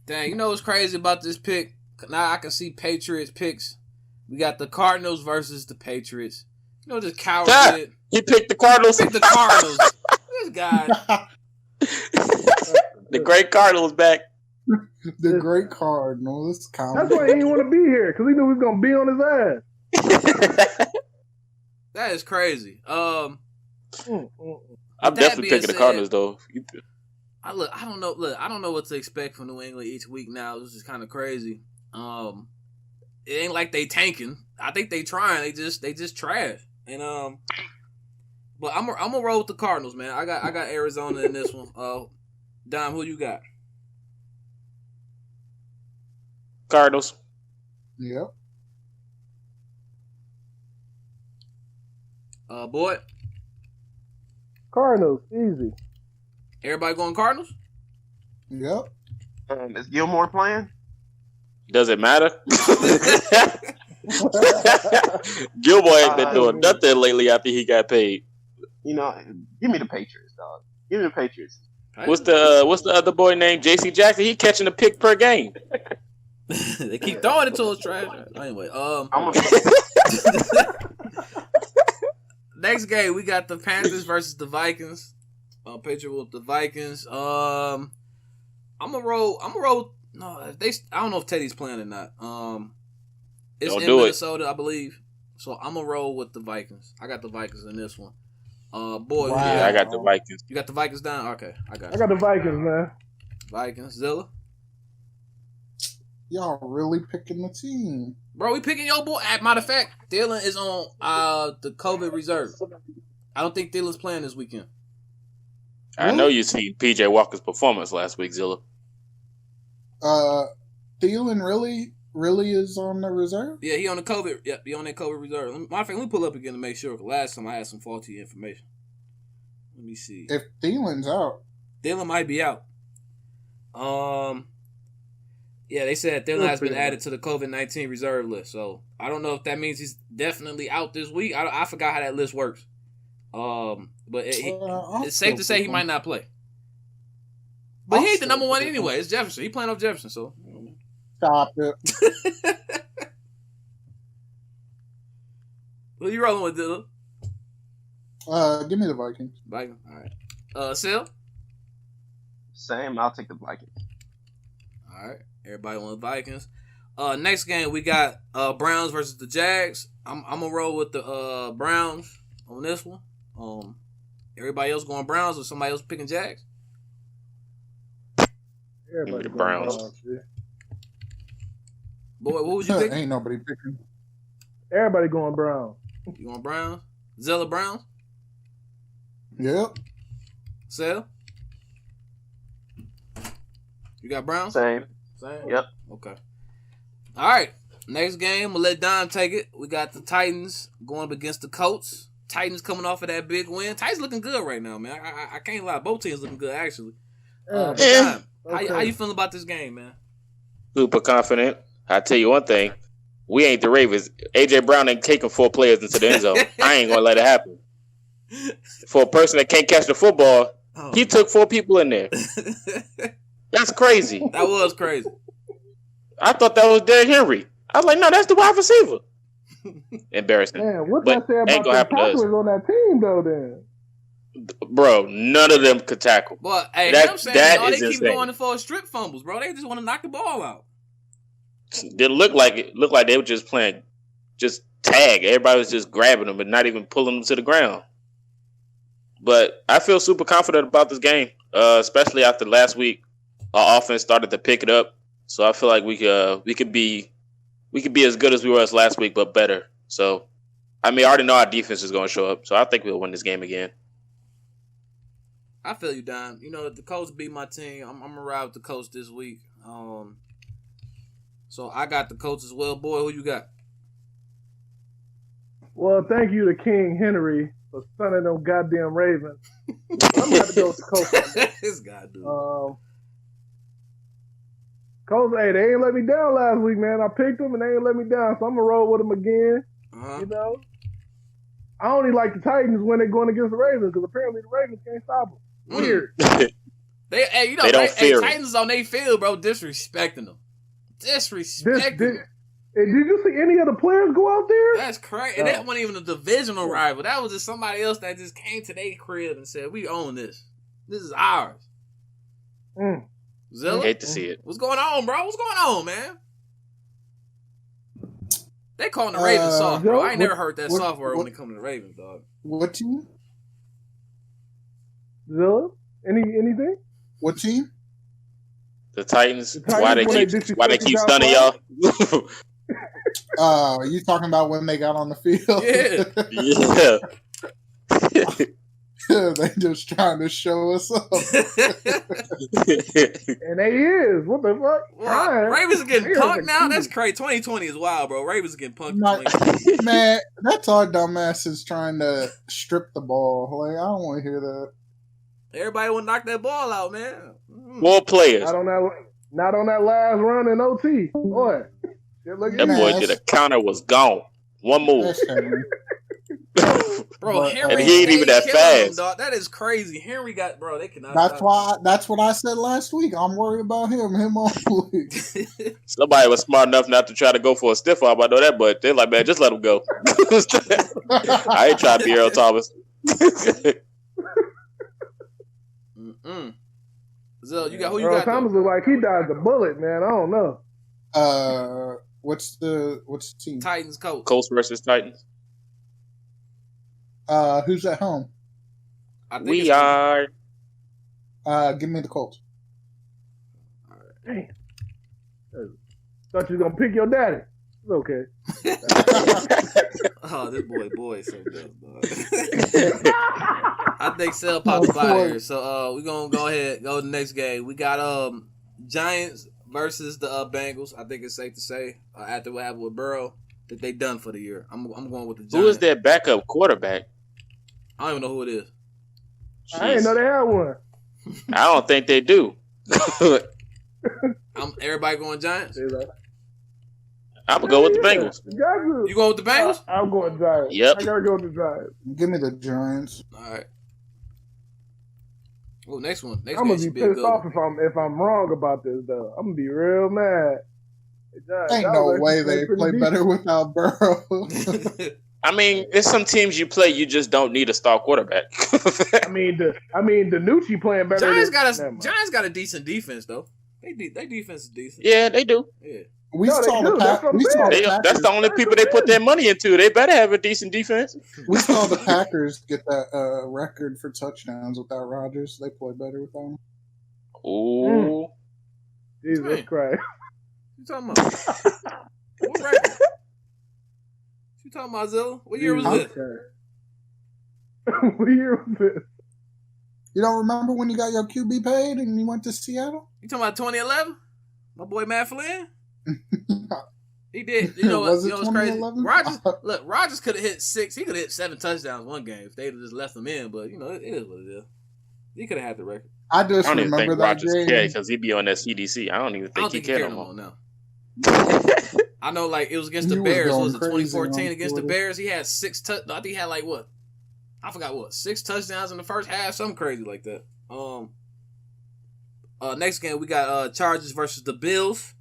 Dang, you know what's crazy about this pick? Now I can see Patriots picks. We got the Cardinals versus the Patriots. You know, this coward shit. He picked the Cardinals. He picked the Cardinals. This guy. The great Cardinals back. The great Cardinals. That's why he didn't want to be here, because he knew he was going to be on his ass. That is crazy. I'm definitely picking the Cardinals, though. I don't know what to expect from New England each week now. This is kind of crazy. It ain't like they tanking. I think they trying. They just trash. And but I'm gonna roll with the Cardinals, man. I got Arizona in this one. Dom, who you got? Cardinals. Yep. Boy. Cardinals, easy. Everybody going Cardinals? Yep. Is Gilmore playing? Does it matter? Gilmore ain't been doing nothing lately after he got paid. You know, give me the Patriots, dog. Give me the Patriots. What's the other boy named J.C. Jackson? He catching a pick per game. They keep throwing it to us, trash. Anyway, next game we got the Panthers versus the Vikings. Picture with the Vikings. I'm gonna roll. No, I don't know if Teddy's playing or not. It's in Minnesota, I believe. So I'm gonna roll with the Vikings. I got the Vikings in this one. Boy, wow. Yeah, I got the Vikings. You got the Vikings down? Okay, I got the Vikings, man. Vikings. Zilla? Y'all really picking the team. Bro, we picking your boy. Matter of fact, Thielen is on the COVID reserve. I don't think Thielen's playing this weekend. I know you seen P.J. Walker's performance last week, Zilla. Thielen really is on the reserve? Yeah, he on the COVID. Yep, he on that COVID reserve. Matter of fact, let me pull up again to make sure. Cause last time I had some faulty information. Let me see. If Thielen's out, Thielen might be out. Yeah, they said Thielen has been added to the COVID-19 reserve list. So I don't know if that means he's definitely out this week. I forgot how that list works. But it's safe to say he might not play. But he ain't the number one anyway. It's Jefferson. He playing off Jefferson, so. Stop it. Who you rolling with, Dylan? Give me the Vikings. Vikings. All right. Sil? Same. I'll take the Vikings. All right. Everybody on the Vikings. Next game we got Browns versus the Jags. I'm gonna roll with the Browns on this one. Everybody else going Browns or somebody else picking Jags? Everybody the Browns. Boy, what would you pick? Ain't nobody picking. Everybody going Browns. You want Browns? Zilla Browns? Yep. Sell? You got Browns? Same. Yep. Okay. All right. Next game, we'll let Don take it. We got the Titans going up against the Colts. Titans coming off of that big win. Titans looking good right now, man. I can't lie. Both teams looking good, actually. Don, how you feeling about this game, man? Super confident. I tell you one thing. We ain't the Ravens. A.J. Brown ain't taking 4 players into the end zone. I ain't going to let it happen. For a person that can't catch the football, he took 4 people in there. That's crazy. That was crazy. I thought that was Derrick Henry. I was like, no, that's the wide receiver. Embarrassing. Man, what but that say about the tacklers on that team, though, then? Bro, none of them could tackle. But, hey, that, I'm saying, they keep insane. going for strip fumbles, bro. They just want to knock the ball out. It looked like they were just playing, just tag. Everybody was just grabbing them and not even pulling them to the ground. But I feel super confident about this game, especially after last week. Our offense started to pick it up, so I feel like we could be as good as we were as last week, but better. So, I mean, I already know our defense is going to show up, so I think we'll win this game again. I feel you, Don. You know, the Colts beat my team. I'm gonna ride with the Colts this week. So I got the Colts as well. Boy, who you got? Well, thank you to King Henry for stunning them goddamn Ravens. I'm going to go with the Colts. This guy, dude. Colts, hey, they ain't let me down last week, man. I picked them and they ain't let me down, so I'm gonna roll with them again. You know, I only like the Titans when they're going against the Ravens because apparently the Ravens can't stop them. Weird. They don't fear Titans on their field, bro, disrespecting them. Did you see any of the players go out there? That's crazy. And that wasn't even a divisional rival. That was just somebody else that just came to their crib and said, "We own this. This is ours." Zilla? Hate to see it. What's going on, bro? What's going on, man? They calling the Ravens soft, bro. I ain't never heard that soft word when it comes to the Ravens, dog. What team? Zilla? Anything? What team? The Titans. Why they keep stunning y'all? You talking about when they got on the field? Yeah. They just trying to show us up. And they is. What the fuck? Well, Ravens are getting punked now? That's crazy. 2020 is wild, bro. Ravens are getting punked. Man, that's our dumbasses trying to strip the ball. Like, I don't want to hear that. Everybody want to knock that ball out, man. More players. Not on that last run in OT. Boy. That boy did a counter, was gone. One move. Bro, Henry, and he ain't even that fast. Him, that is crazy. Henry got, bro. They cannot. That's what I said last week. I'm worried about him only. Somebody was smart enough not to try to go for a stiff arm. I know that, but they're like, man, just let him go. I ain't trying to be Earl Thomas. Zell, you got who you Earl got? Thomas look like he dodged a bullet, man. I don't know. What's the team? Titans, Colts. Colts versus Titans. Who's at home? We are. Give me the Colts. All right. Damn. Thought you was gonna pick your daddy. It's okay. Oh, this boy is so good, dog. I think Sell popped by here. So we're gonna go ahead, go to the next game. We got Giants versus the Bengals. I think it's safe to say, after what happened with Burrow, that they done for the year. I'm going with the Giants. Who is their backup quarterback? I don't even know who it is. Jeez. I didn't know they had one. I don't think they do. Everybody going Giants? I'm going to go with the Bengals. You going with the Bengals? I'm going Giants. Yep. I got to go with the Giants. Give me the Giants. All right. Well, next one. I'm going to be pissed off if I'm wrong about this, though. I'm going to be real mad. Ain't no way they play better without Burrow. I mean, there's some teams you play, you just don't need a star quarterback. I mean, Danucci playing better. Giants got a decent defense though. They defense is decent. Yeah, they do. Yeah. That's the only people they put their money into. They better have a decent defense. We saw the Packers get that record for touchdowns without Rodgers. They play better with them. Ooh. Jesus Christ. What you talking about? What record? What you You talking about Zilla? What year was this? What year was this? You don't remember when you got your QB paid and you went to Seattle? You talking about 2011? My boy Matt Flynn? He did. You know Was what? it You know what's crazy? $2011? Rodgers could have hit 6. He could have hit 7 touchdowns one game if they'd have just left him in. But, you know, it is what it is. He could have had the record. I don't even remember think that Rodgers game. cared because he'd be on that CDC. I don't even think he cared no more. No. I know, like, it was against the Bears. Was it 2014 against the Bears? He had 6 I think he had, like, what? I forgot what. 6 touchdowns in the first half. Something crazy like that. Next game, we got Chargers versus the Bills.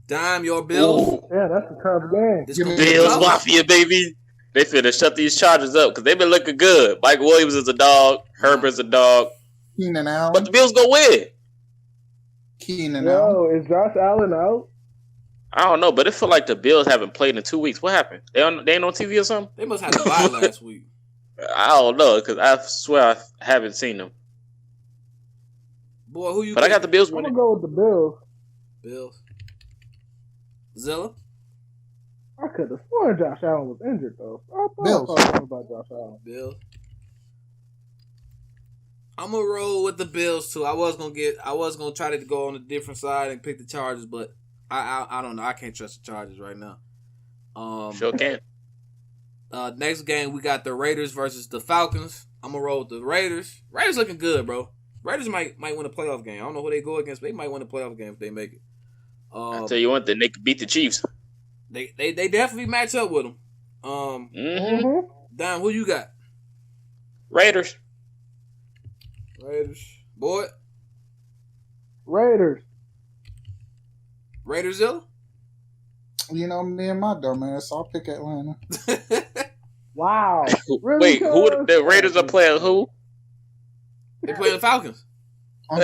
Dime, your Bills. Ooh. Yeah, that's a tough game. Bills Mafia, baby. They finna shut these Chargers up because they've been looking good. Mike Williams is a dog. Herbert's a dog. Keenan Allen. But the Bills gonna win. Keenan Allen. Is Josh Allen out? I don't know, but it feel like the Bills haven't played in 2 weeks. What happened? They ain't on TV or something? They must have a bye last week. I don't know because I swear I haven't seen them. Boy, who you? But I got the Bills winning. I'm gonna go with the Bills. Bills. Zilla. I could have sworn Josh Allen was injured though. I Bills. thought about Josh Allen. Bills. I'm gonna roll with the Bills too. I was gonna try to go on a different side and pick the Chargers, but I don't know. I can't trust the Chargers right now. Sure can. Next game we got the Raiders versus the Falcons. I'm gonna roll with the Raiders. Raiders looking good, bro. Raiders might win a playoff game. I don't know who they go against, but they might win a playoff game if they make it. I tell you one thing, they could beat the Chiefs. They definitely match up with them. Don, who you got? Raiders. Boy. Raiders. Raiderzilla? You know me and my dumbass. I'll pick Atlanta. Wow. Really, Wait, who the Raiders are playing who? They playing the Falcons. Aren't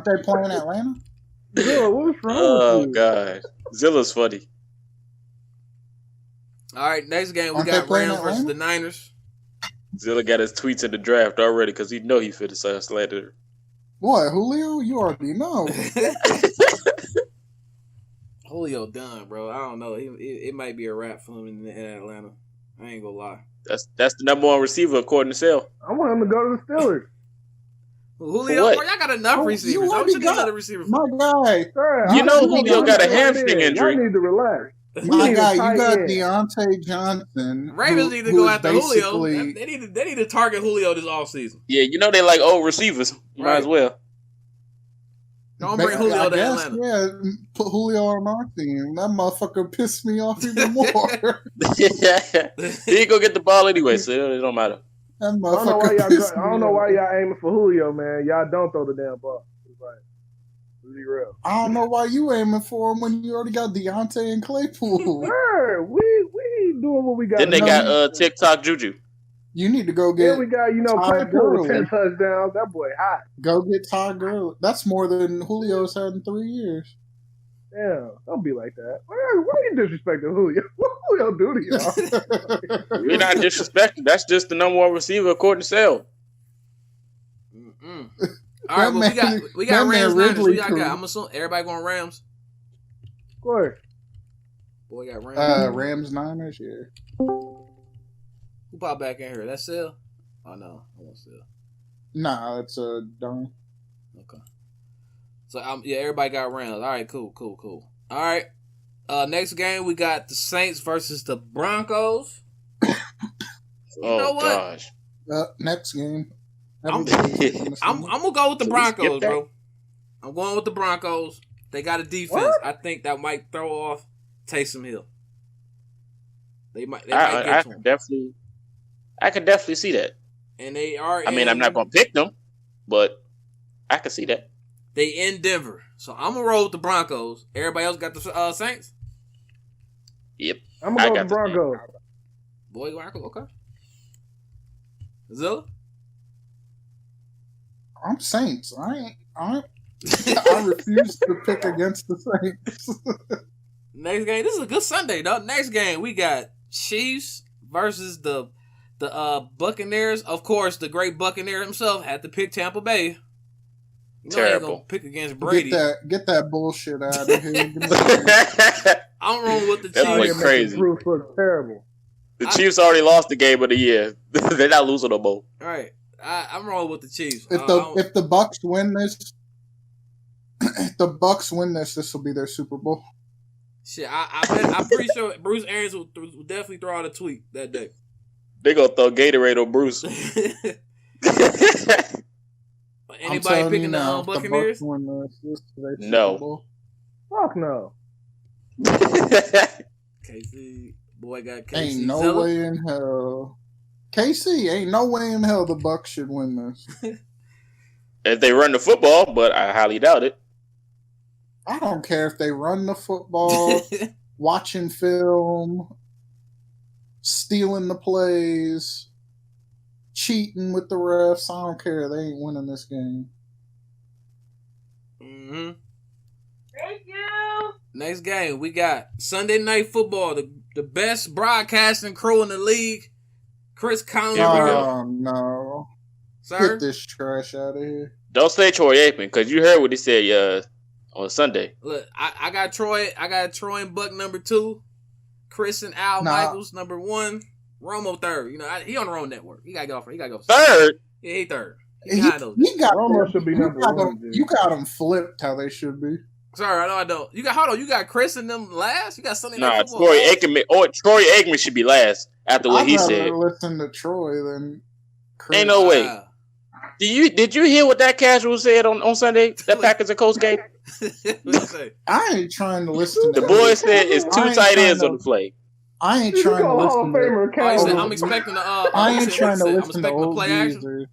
they playing Atlanta? Zilla, what's wrong Oh, with you? God. Zilla's funny. All right, next game we Aren't got they playing Rams versus Atlanta? the Niners. Zilla got his tweets in the draft already because he know he fit the slander. What, Julio? You already know. Julio done, bro. I don't know. It might be a wrap for him in Atlanta. I ain't gonna lie. That's the number one receiver according to Sale. I want him to go to the Steelers. Julio, what? bro, y'all got enough receivers. You Don't you already need got another receiver? my guy. Sir, You know y'all Julio got a hamstring injury. Y'all need to relax. My need a guy, you tight got end. Deontay Johnson. Ravens need to who go is after Julio. basically- They need to target Julio this offseason. Yeah, you know they like old receivers. You might as well. Don't bring Julio I to guess, Atlanta. yeah, put Julio on our team. That motherfucker pissed me off even more. He ain't gonna get the ball anyway, so it don't matter. That I don't know why motherfucker pissed me I don't know off. why y'all aiming for Julio, man. Y'all don't throw the damn ball. It's like, let's be real. I don't know why you aiming for him when you already got Deontay and Claypool. Sir, we doing what we got. Then they to got do. TikTok Juju. You need to go Then get we got, Todd Claypool with Gurley. 10 touchdowns. That boy hot. Todd Gurley. That's more than Julio's had in 3 years. Damn, don't be like that. Why are you disrespecting Julio? What Julio do to y'all? We're not disrespecting. That's just the number one receiver according to Sale. All right, well, we got that man Rams Niners. Who Ridley y'all Crew. got? I'm assuming everybody going Rams. Of course. Boy, got Rams. Rams Niners, yeah. Who popped back in here? That's Sale? Oh, no. I want Sale. Nah, it's a Don. Okay. So, everybody got Rams. All right, cool. All right. Next game, we got the Saints versus the Broncos. You know what? Gosh. Next game. I'm going to go with the So we Broncos, skip that? bro. I'm going with the Broncos. They got a defense. What? I think that might throw off Taysom Hill. They might get I to him. could definitely see that. And they are I mean, I'm not gonna pick them, but I can see that. They in Denver. So I'm going to roll with the Broncos. Everybody else got the Saints? Yep. I'm going to I go with got the the Broncos. Boy, Broncos, okay. Zilla? I'm Saints. I refuse to pick against the Saints. Next game. This is a good Sunday, though. Next game, we got Chiefs versus the Buccaneers. Of course, the great Buccaneer himself had to pick Tampa Bay. You know, Terrible. He ain't gonna pick against Brady. Get that bullshit out of here. I'm I'm rolling with the That Chiefs. boy crazy. Bruce looks terrible. The Chiefs already lost the game of the year. They're not losing no more. All right, I'm rolling with the Chiefs. If the Bucks win this, this will be their Super Bowl. Shit, I'm pretty sure Bruce Arians will definitely throw out a tweet that day. They gonna throw Gatorade on Bruce. Anybody picking the Buccaneers? No. Fuck no. KC, boy got KC. Ain't no Zilla. way in hell. KC, ain't no way in hell the Bucks should win this. If they run the football, but I highly doubt it. I don't care if they run the football, watching film, stealing the plays, cheating with the refs. I don't care. They ain't winning this game. Mm-hmm. Thank you. Next game, we got Sunday Night Football, the best broadcasting crew in the league. Chris Collins. Oh, no. Sir? Get this trash out of here. Don't say Troy Aikman, because you heard what he said on Sunday. Look, I got Troy. I got Troy and Buck number 2. Chris and Al Michaels number 1. Romo third. You know, he on the wrong network. He got to go for. Third? Yeah, he third. Romo should be number 1. You got them flipped how they should be. Sorry, I know I don't. Hold on. You got Chris and them last. You got Sunday Night Football. Troy Aikman should be last after what he said. I'd rather listen to Troy than Chris. Ain't no way. Did you hear what that casual said on Sunday? That Packers and Colts game? I ain't trying to listen to the boy said it's 2 tight ends on the play. I ain't trying to listen to I'm expecting the I ain't trying to listen to old play action.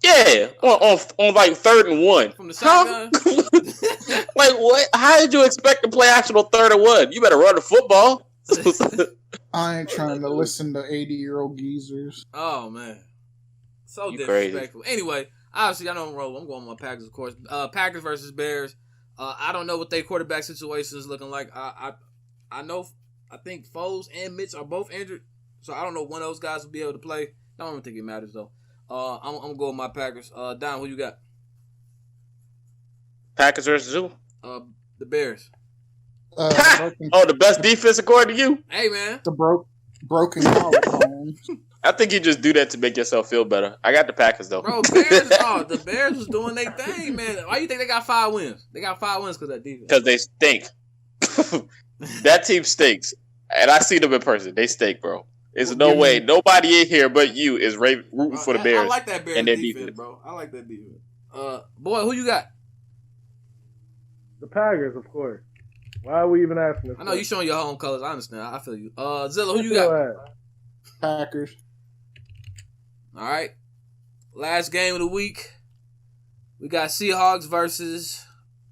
Yeah, on like 3rd and 1. From the shotgun? Like what? How did you expect to play action on 3rd and 1? You better run the football. I ain't trying to listen to 80-year-old geezers. Oh man. So you disrespectful. Crazy. Anyway, obviously I don't roll. I'm going with my Packers, of course. Packers versus Bears. I don't know what their quarterback situation is looking like. I think Foles and Mitch are both injured, so I don't know when those guys will be able to play. I don't even think it matters though. I'm gonna go with my Packers. Don, who you got? Packers versus who? The Bears. The best defense according to you? Hey man, the broken collarbones. I think you just do that to make yourself feel better. I got the Packers though. Bro, Bears. The Bears was doing their thing, man. Why you think they got 5 wins? They got 5 wins because of that defense. Because they stink. That team stinks, and I see them in person. They stink, bro. There's no way nobody in here but you is rooting for the Bears. I like that Bears and their defense, bro. I like that defense. Boy, who you got? The Packers, of course. Why are we even asking this? I know you showing your home colors. I understand. I feel you. Zilla, who you got? Packers. All right. Last game of the week. We got Seahawks versus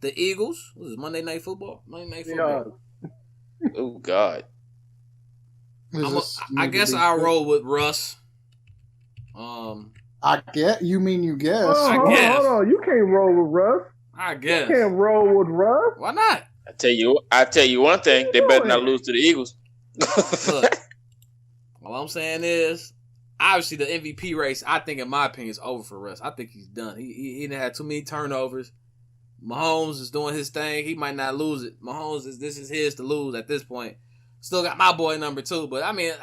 the Eagles. What is it, Monday Night Football? Monday Night Football. Oh, God. I guess I'll roll with Russ. I get. You mean you guess? Hold on. You can't roll with Russ. I guess. You can't roll with Russ. Why not? I tell you one thing. They better not lose to the Eagles. Look, all I'm saying is, obviously the MVP race, I think in my opinion, is over for Russ. I think he's done. He didn't have too many turnovers. Mahomes is doing his thing. He might not lose it. This is his to lose at this point. Still got my boy number 2, but I mean,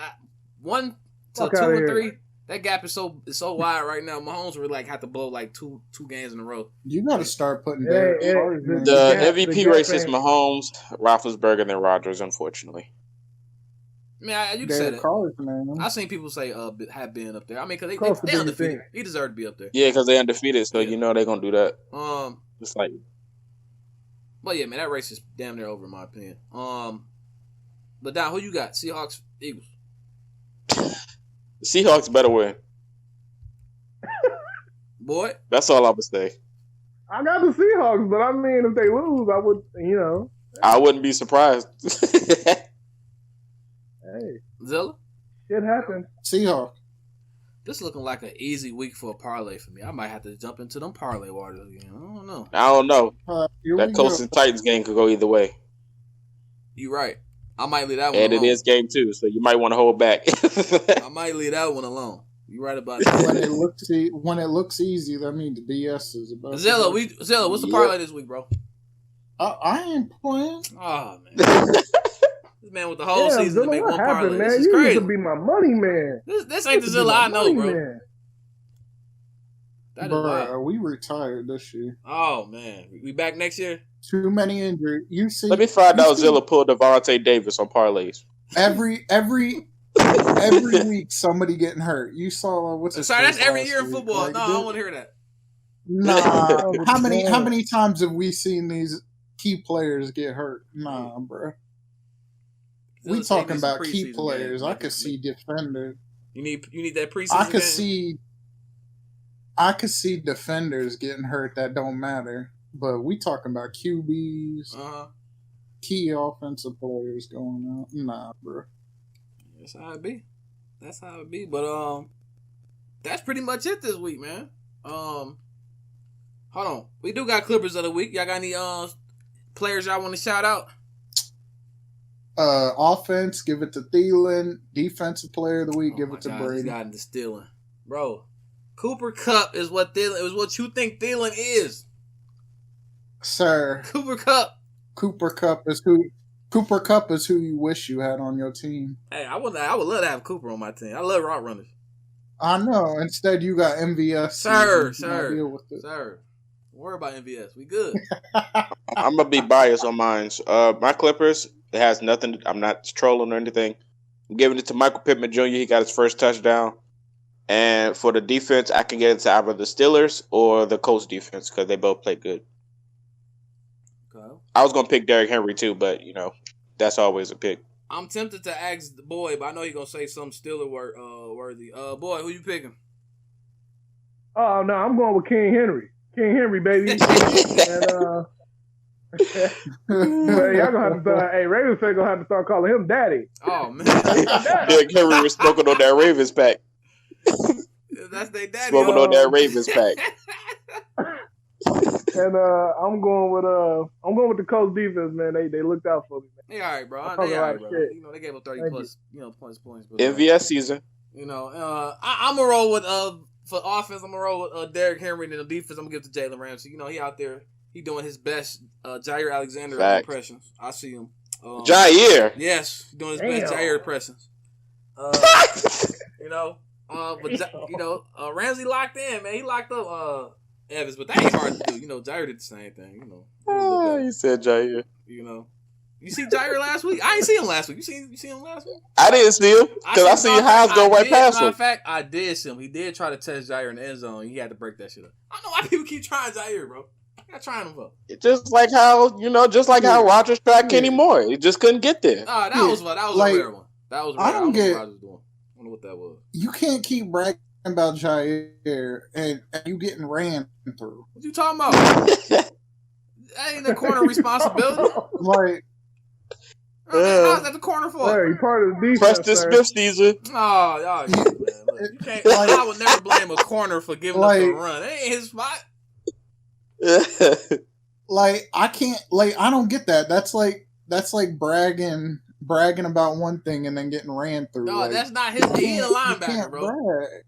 1 to 2 and 3. That gap is so wide right now. Mahomes would have to blow two games in a row. You got to start putting the MVP race is Mahomes, Roethlisberger, and Rodgers. Unfortunately, I mean, you can say that. Cards, man. I've seen people say have been up there. I mean, because they undefeated. He deserved to be up there. Yeah, because they undefeated, so you know they're gonna do that. It's like, but yeah, man, that race is damn near over in my opinion. But Don, who you got? Seahawks, Eagles. The Seahawks better win. Boy. That's all I'm going to say. I got the Seahawks, but I mean, if they lose, I would, I wouldn't be surprised. Hey. Zilla? Shit happens. Seahawks. This looking like an easy week for a parlay for me. I might have to jump into them parlay waters again. I don't know. That Colts and Titans game could go either way. You right. I might leave that one alone. And it is game 2, so you might want to hold back. I might leave that one alone. You right about that. When it looks easy, that means the BS is about. Zilla, what's the parlay this week, bro? I ain't playing. Oh man. man with the whole season Zilla, to make what one happened, parlay. man? This is You crazy. used to be my money man. This ain't the Zilla I know, bro. Man. That is Bro, wild. we retired this year. Oh man, we back next year. Too many injuries. You see. Let me find out Zilla pulled Devontae Davis on parlays. Every week somebody getting hurt. You saw what's his Sorry, face that's every last year in week. football. Like, No, I don't want to hear that. Nah. how many times have we seen these key players get hurt? Nah, bro. We talking about key players. I could see defenders. You need that preseason. I could see defenders getting hurt that don't matter. But we talking about QBs, key offensive players going out. Nah, bro. That's how it be. But that's pretty much it this week, man. Hold on. We do got Clippers of the week. Y'all got any players y'all want to shout out? Offense, give it to Thielen. Defensive player of the week, give it to Brady. He's got into stealing, bro. Cooper Kupp is what you think Thielen is, sir. Cooper Kupp. Cooper Kupp is who you wish you had on your team. Hey, I would love to have Cooper on my team. I love route runners. I know. Instead, you got MVS. Sir. Don't worry about MVS. We good. I'm gonna be biased on mine. My Clippers, it has nothing. I'm not trolling or anything. I'm giving it to Michael Pittman Jr. He got his first touchdown. And for the defense, I can get it to either the Steelers or the Colts defense because they both play good. Okay. I was gonna pick Derrick Henry too, but that's always a pick. I'm tempted to ask the boy, but I know he's gonna say something Steeler worthy. Boy, who you picking? Oh no, I'm going with King Henry. King Henry, baby. And y'all gonna have to start. Hey, Ravens fans gonna have to start calling him Daddy. Oh man, Derrick Henry was smoking on that Ravens pack. That's their daddy. Smoking on that Ravens pack. And I'm going with the Colts defense, man. They looked out for me, man. They all right, bro. They gave up 30 plus, points. But, MVS season. I'm gonna roll with for offense. I'm gonna roll with Derrick Henry, and the defense I'm gonna give to Jalen Ramsey. He out there, he doing his best Jair Alexander impressions. I see him. Jair. Yes, doing his best Jair impressions. Ramsey locked in, man. He locked up Evans, but that ain't hard to do. Jair did the same thing. He said Jair. You see Jair last week? I ain't see him last week. You see him last week? I didn't see him because I see Hines go right past him. In fact, I did see him. He did try to touch Jair in the end zone. He had to break that shit up. I don't know why people keep trying Jair, bro. I got trying him for. Just like how Rodgers tried Kenny Moore. He just couldn't get there. That was a rare one. That was rare. I don't get what Rodgers doing. I don't know what that was. You can't keep bragging about Jair and you getting ran through. What you talking about? That ain't the corner responsibility. How's that the corner for? Hey, you part of the defense. Preston Smith season. Oh, y'all, man. You can't. I would never blame a corner for giving up a run. That ain't his spot. I can't. I don't get that. That's like bragging about one thing and then getting ran through. No, that's not his. He ain't a linebacker, bro. Brag.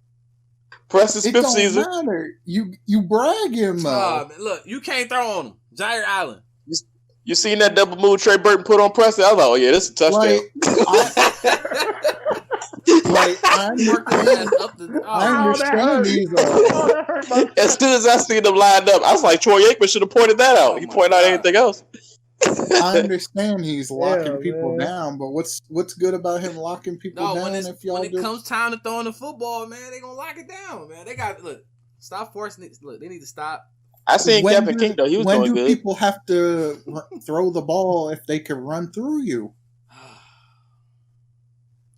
Preston Smith season. It don't matter. You brag him though. Look, you can't throw on him. Jair Allen. You seen that double move Trey Burton put on Preston? I was like, oh yeah, this is a touchdown. I understand these. As soon as I seen them lined up, I was like, Troy Aikman should have pointed that out. He pointed out anything else. I understand he's locking people down, but what's good about him locking people down? When it comes time to throwing the football, man, they gonna lock it down, man. They got stop forcing it. Look, they need to stop. I seen Kevin King though; he was doing good. When do people have to throw the ball if they can run through you?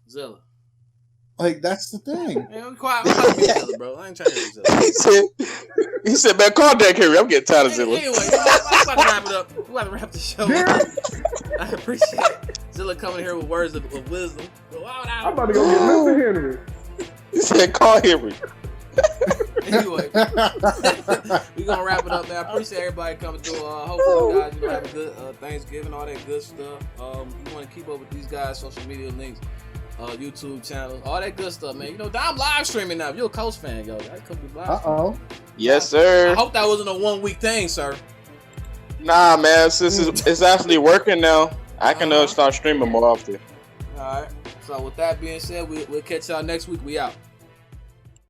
Zilla. That's the thing. Man, I'm quiet. I'm not Zilla, bro. I ain't trying to hear Zilla. He said, man, call Derrick Henry. I'm getting tired of Zilla. Anyway, I'm about to wrap it up. We're about to wrap the show up. I appreciate Zilla coming here with words of wisdom. But I'm about to go get Mr. Henry. He said, call Henry. Anyway, we're gonna wrap it up, man. I appreciate everybody coming through. Hopefully you guys have a good Thanksgiving, all that good stuff. You want to keep up with these guys' social media links, YouTube channel, all that good stuff, man. I'm live streaming now. If you're a Colts fan, yo, that could be live. Yes, sir. I hope that wasn't a 1 week thing, sir. Nah, man, it's actually working now. I can start streaming more often. All right. So with that being said, we'll catch y'all next week. We out.